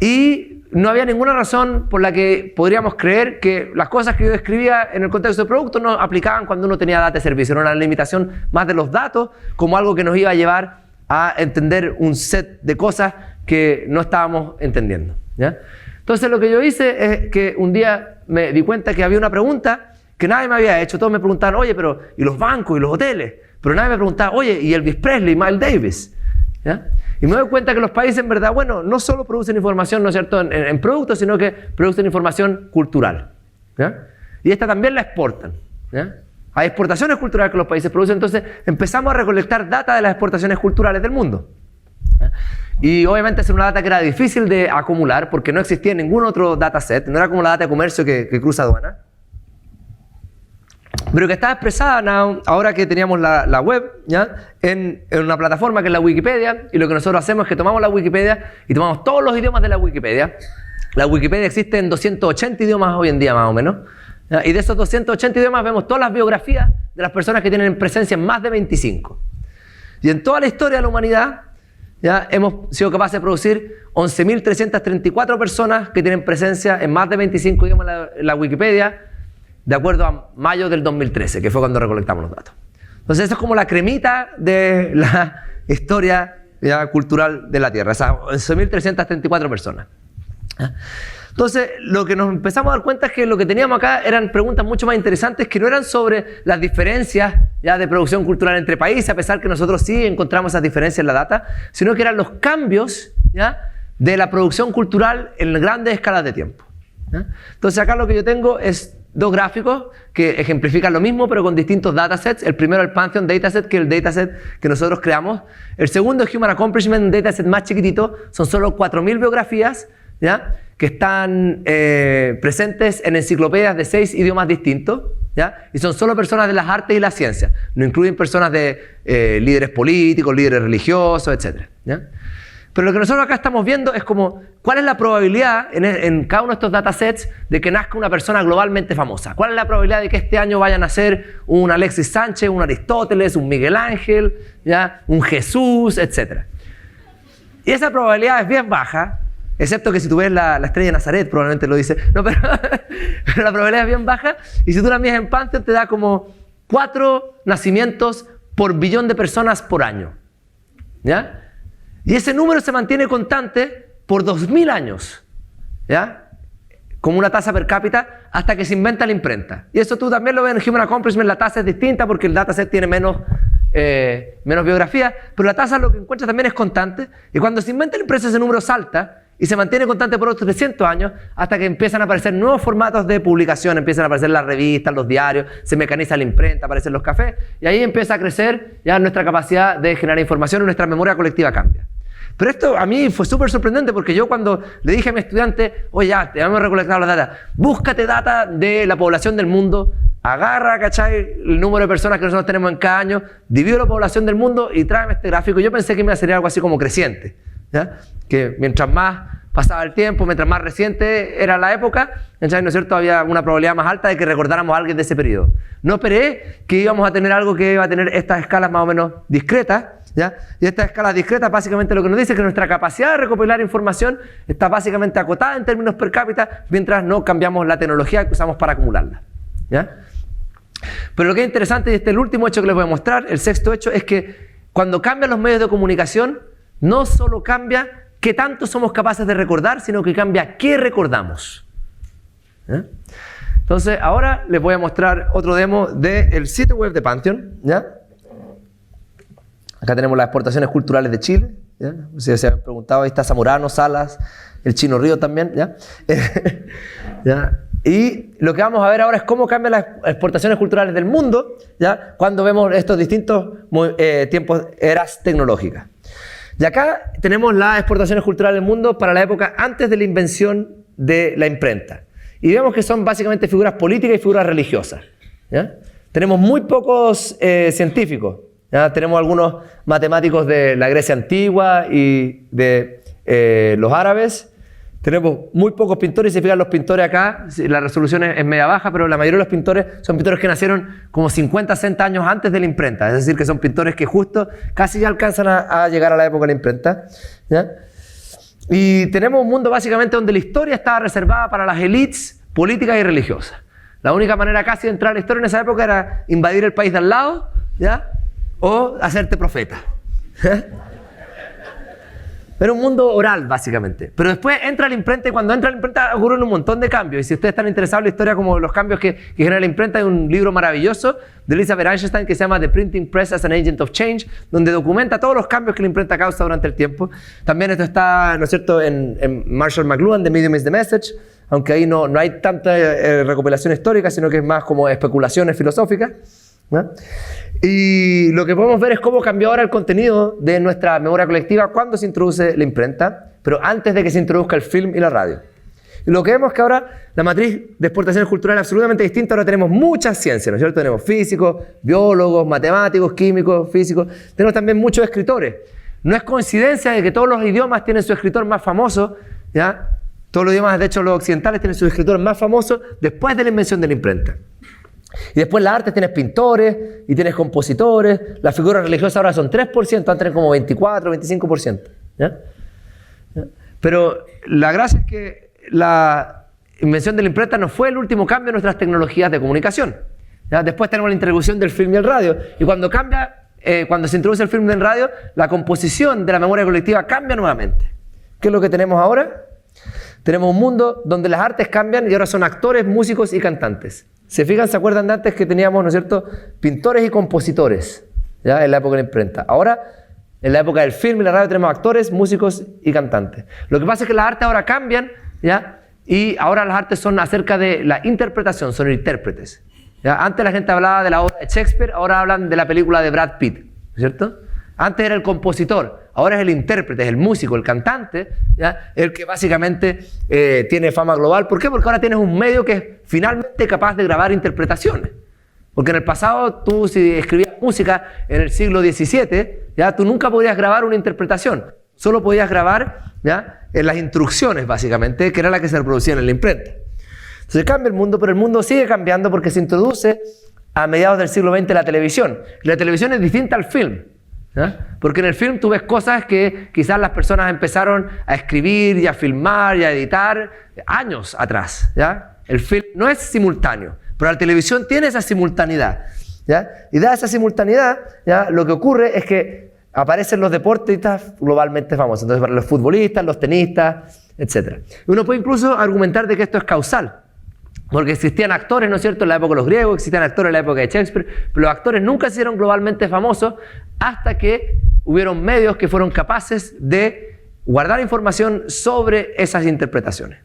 Y no había ninguna razón por la que podríamos creer que las cosas que yo describía en el contexto de producto no aplicaban cuando uno tenía data de servicio. Era una limitación más de los datos como algo que nos iba a llevar a entender un set de cosas que no estábamos entendiendo, ¿ya? Entonces lo que yo hice es que un día me di cuenta que había una pregunta que nadie me había hecho. Todos me preguntaban, oye, pero ¿y los bancos y los hoteles? Pero nadie me preguntaba, oye, ¿y Elvis Presley y Miles Davis? ¿Ya? Y me doy cuenta que los países en verdad, bueno, no solo producen información, ¿no es cierto?, en productos, sino que producen información cultural, ¿ya? Y esta también la exportan, ¿ya? Hay exportaciones culturales que los países producen, entonces empezamos a recolectar data de las exportaciones culturales del mundo. Y obviamente es una data que era difícil de acumular porque no existía ningún otro dataset, no era como la data de comercio que cruza aduana, pero que estaba expresada ahora que teníamos la web, ¿ya? En una plataforma que es la Wikipedia, y lo que nosotros hacemos es que tomamos la Wikipedia y tomamos todos los idiomas de la Wikipedia. La Wikipedia existe en 280 idiomas hoy en día más o menos, ¿ya? Y de esos 280 idiomas vemos todas las biografías de las personas que tienen presencia en más de 25. Y en toda la historia de la humanidad, ¿ya? Hemos sido capaces de producir 11.334 personas que tienen presencia en más de 25 idiomas en la Wikipedia, de acuerdo a mayo del 2013, que fue cuando recolectamos los datos. Entonces, eso es como la cremita de la historia, ¿ya? Cultural de la Tierra, esas 11.334 personas. Entonces, lo que nos empezamos a dar cuenta es que lo que teníamos acá eran preguntas mucho más interesantes que no eran sobre las diferencias, ¿ya? De producción cultural entre países, a pesar que nosotros sí encontramos esas diferencias en la data, sino que eran los cambios, ¿ya? De la producción cultural en grandes escalas de tiempo, ¿ya? Entonces, acá lo que yo tengo es dos gráficos que ejemplifican lo mismo, pero con distintos datasets. El primero, el Pantheon Dataset, que es el dataset que nosotros creamos. El segundo, es Human Accomplishment, un dataset más chiquitito. Son solo 4.000 biografías, ¿ya? Que están presentes en enciclopedias de 6 idiomas distintos, ¿ya? Y son solo personas de las artes y las ciencias. No incluyen personas de líderes políticos, líderes religiosos, etc., ¿ya? Pero lo que nosotros acá estamos viendo es como cuál es la probabilidad en cada uno de estos datasets de que nazca una persona globalmente famosa. ¿Cuál es la probabilidad de que este año vayan a nacer un Alexis Sánchez, un Aristóteles, un Miguel Ángel, ¿ya? Un Jesús, etc.? Y esa probabilidad es bien baja, excepto que si tú ves la estrella de Nazaret, probablemente lo dice. No, pero la probabilidad es bien baja. Y si tú la miras en Pantheon, te da como 4 nacimientos por billón de personas por año, ¿ya? Y ese número se mantiene constante por 2000 años, ¿ya? Como una tasa per cápita hasta que se inventa la imprenta. Y eso tú también lo ves en Human Accomplishment, la tasa es distinta porque el dataset tiene menos biografía, pero la tasa lo que encuentras también es constante. Y cuando se inventa la imprenta ese número salta y se mantiene constante por otros 300 años hasta que empiezan a aparecer nuevos formatos de publicación, empiezan a aparecer las revistas, los diarios, se mecaniza la imprenta, aparecen los cafés, y ahí empieza a crecer ya nuestra capacidad de generar información y nuestra memoria colectiva cambia. Pero esto a mí fue súper sorprendente porque yo cuando le dije a mi estudiante, oye, ya, te hemos recolectado las datas, búscate data de la población del mundo, agarra, ¿cachai? El número de personas que nosotros tenemos en cada año, divide la población del mundo y tráeme este gráfico. Yo pensé que me iba a salir algo así como creciente, ¿ya? Que mientras más pasaba el tiempo, mientras más reciente era la época, ¿cachai? ¿No es cierto? Había una probabilidad más alta de que recordáramos a alguien de ese periodo. No esperé que íbamos a tener algo que iba a tener estas escalas más o menos discretas, ¿ya? Y estas escalas discretas básicamente lo que nos dice es que nuestra capacidad de recopilar información está básicamente acotada en términos per cápita mientras no cambiamos la tecnología que usamos para acumularla, ¿ya? Pero lo que es interesante, y este es el último hecho que les voy a mostrar, el sexto hecho, es que cuando cambian los medios de comunicación, no solo cambia qué tanto somos capaces de recordar, sino que cambia qué recordamos, ¿ya? Entonces, ahora les voy a mostrar otro demo del sitio web de Pantheon, ¿ya? Acá tenemos las exportaciones culturales de Chile, ¿ya? Si se han preguntado, ahí está Zamorano, Salas, el Chino Río también, ¿ya? ¿Ya? Y lo que vamos a ver ahora es cómo cambian las exportaciones culturales del mundo, ¿ya? Cuando vemos estos distintos tiempos, eras tecnológicas. Y acá tenemos las exportaciones culturales del mundo para la época antes de la invención de la imprenta. Y vemos que son básicamente figuras políticas y figuras religiosas, ¿ya? Tenemos muy pocos científicos, ¿ya? Tenemos algunos matemáticos de la Grecia antigua y de los árabes. Tenemos muy pocos pintores, y si fijan los pintores acá, la resolución es media baja, pero la mayoría de los pintores son pintores que nacieron como 50, 60 años antes de la imprenta. Es decir, que son pintores que justo casi ya alcanzan a llegar a la época de la imprenta, ¿ya? Y tenemos un mundo básicamente donde la historia estaba reservada para las élites políticas y religiosas. La única manera casi de entrar a la historia en esa época era invadir el país de al lado, ¿ya? O hacerte profeta. Era un mundo oral, básicamente. Pero después entra la imprenta, y cuando entra la imprenta ocurren un montón de cambios. Y si ustedes están interesados en la historia como los cambios que genera la imprenta, hay un libro maravilloso de Elizabeth Einstein que se llama The Printing Press as an Agent of Change, donde documenta todos los cambios que la imprenta causa durante el tiempo. También esto está, ¿no es cierto?, en Marshall McLuhan, The Medium is the Message, aunque ahí no hay tanta recopilación histórica, sino que es más como especulaciones filosóficas. ¿no? Y lo que podemos ver es cómo cambió ahora el contenido de nuestra memoria colectiva cuando se introduce la imprenta, pero antes de que se introduzca el film y la radio. Y lo que vemos es que ahora la matriz de exportaciones culturales es absolutamente distinta. Ahora tenemos muchas ciencias, ¿no es cierto? Tenemos físicos, biólogos, matemáticos, químicos, físicos. Tenemos también muchos escritores. No es coincidencia de que todos los idiomas tienen su escritor más famoso, ¿ya? Todos los idiomas, de hecho, los occidentales tienen sus escritores más famosos después de la invención de la imprenta. Y después las artes tienes pintores y tienes compositores. Las figuras religiosas ahora son 3%, antes eran como 24, 25%. ¿Ya? Pero la gracia es que la invención de la imprenta no fue el último cambio en nuestras tecnologías de comunicación. ¿Ya? Después tenemos la introducción del film y el radio. Y cuando se introduce el film y el radio, la composición de la memoria colectiva cambia nuevamente. ¿Qué es lo que tenemos ahora? Tenemos un mundo donde las artes cambian y ahora son actores, músicos y cantantes. ¿Se fijan? ¿Se acuerdan de antes que teníamos, ¿no es cierto?, pintores y compositores, ¿ya?, en la época de la imprenta? Ahora, en la época del film y la radio, tenemos actores, músicos y cantantes. Lo que pasa es que las artes ahora cambian, ¿ya?, y ahora las artes son acerca de la interpretación, son intérpretes. ¿Ya? Antes la gente hablaba de la obra de Shakespeare, ahora hablan de la película de Brad Pitt, ¿no es cierto? Antes era el compositor, ahora es el intérprete, es el músico, el cantante, ¿ya?, el que básicamente tiene fama global. ¿Por qué? Porque ahora tienes un medio que es finalmente capaz de grabar interpretaciones. Porque en el pasado, tú si escribías música en el siglo XVII, ¿ya?, tú nunca podías grabar una interpretación. Solo podías grabar, ¿ya?, en las instrucciones, básicamente, que era la que se reproducían en la imprenta. Entonces cambia el mundo, pero el mundo sigue cambiando porque se introduce a mediados del siglo XX la televisión. La televisión es distinta al film. ¿Ya? Porque en el film tú ves cosas que quizás las personas empezaron a escribir y a filmar y a editar años atrás, ¿ya? El film no es simultáneo, pero la televisión tiene esa simultaneidad, ¿ya? Y dada esa simultaneidad, ¿ya?, lo que ocurre es que aparecen los deportistas globalmente famosos. Entonces, para los futbolistas, los tenistas, etc. Uno puede incluso argumentar de que esto es causal. Porque existían actores, ¿no es cierto?, en la época de los griegos, existían actores en la época de Shakespeare, pero los actores nunca se hicieron globalmente famosos hasta que hubieron medios que fueron capaces de guardar información sobre esas interpretaciones.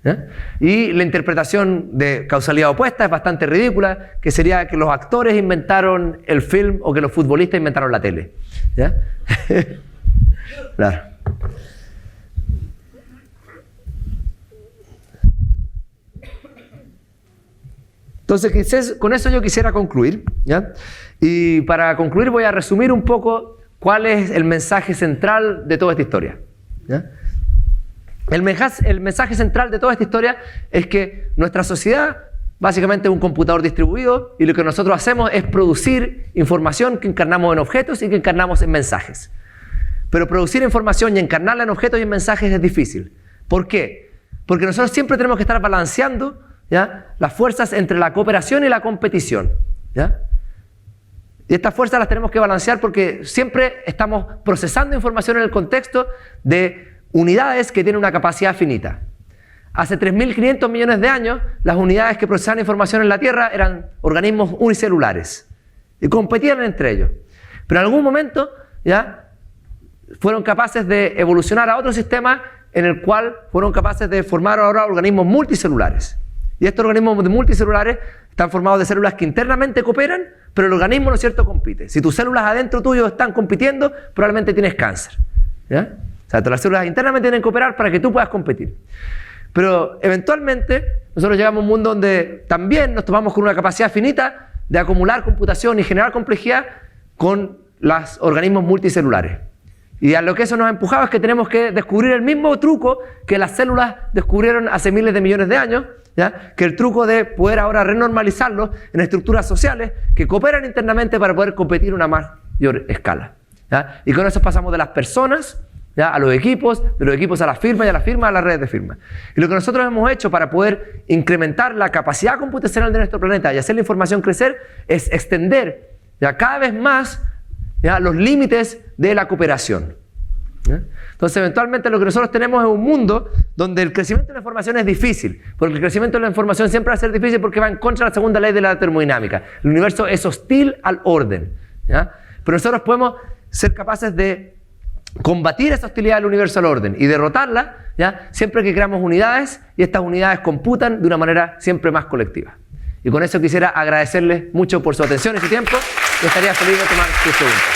¿Ya? Y la interpretación de causalidad opuesta es bastante ridícula, que sería que los actores inventaron el film o que los futbolistas inventaron la tele. ¿Ya? Claro. Entonces, quizás con eso yo quisiera concluir, ¿ya? Y para concluir voy a resumir un poco cuál es el mensaje central de toda esta historia, ¿ya? El mensaje central de toda esta historia es que nuestra sociedad básicamente es un computador distribuido y lo que nosotros hacemos es producir información que encarnamos en objetos y que encarnamos en mensajes. Pero producir información y encarnarla en objetos y en mensajes es difícil. ¿Por qué? Porque nosotros siempre tenemos que estar balanceando, ¿ya?, las fuerzas entre la cooperación y la competición, ¿ya? Y estas fuerzas las tenemos que balancear porque siempre estamos procesando información en el contexto de unidades que tienen una capacidad finita. Hace 3.500 millones de años, las unidades que procesaban información en la Tierra eran organismos unicelulares y competían entre ellos. Pero en algún momento, ¿ya?, fueron capaces de evolucionar a otro sistema en el cual fueron capaces de formar ahora organismos multicelulares. Y estos organismos multicelulares están formados de células que internamente cooperan, pero el organismo, ¿no es cierto?, compite. Si tus células adentro tuyo están compitiendo, probablemente tienes cáncer, ¿ya? O sea, las células internamente tienen que cooperar para que tú puedas competir. Pero eventualmente nosotros llegamos a un mundo donde también nos topamos con una capacidad finita de acumular computación y generar complejidad con los organismos multicelulares. Y a lo que eso nos ha empujado es que tenemos que descubrir el mismo truco que las células descubrieron hace miles de millones de años, ¿ya?, que el truco de poder ahora renormalizarlos en estructuras sociales que cooperan internamente para poder competir a una mayor escala, ¿ya? Y con eso pasamos de las personas, ¿ya?, a los equipos, de los equipos a las firmas y a las firmas a las redes de firmas. Y lo que nosotros hemos hecho para poder incrementar la capacidad computacional de nuestro planeta y hacer la información crecer es extender, ¿ya?, cada vez más, ¿ya?, los límites de la cooperación, ¿ya? Entonces, eventualmente lo que nosotros tenemos es un mundo donde el crecimiento de la información es difícil, porque el crecimiento de la información siempre va a ser difícil porque va en contra de la segunda ley de la termodinámica. El universo es hostil al orden, ¿ya? Pero nosotros podemos ser capaces de combatir esa hostilidad del universo al orden y derrotarla, ¿ya?, siempre que creamos unidades y estas unidades computan de una manera siempre más colectiva. Y con eso quisiera agradecerles mucho por su atención y su tiempo y estaría feliz de tomar sus preguntas.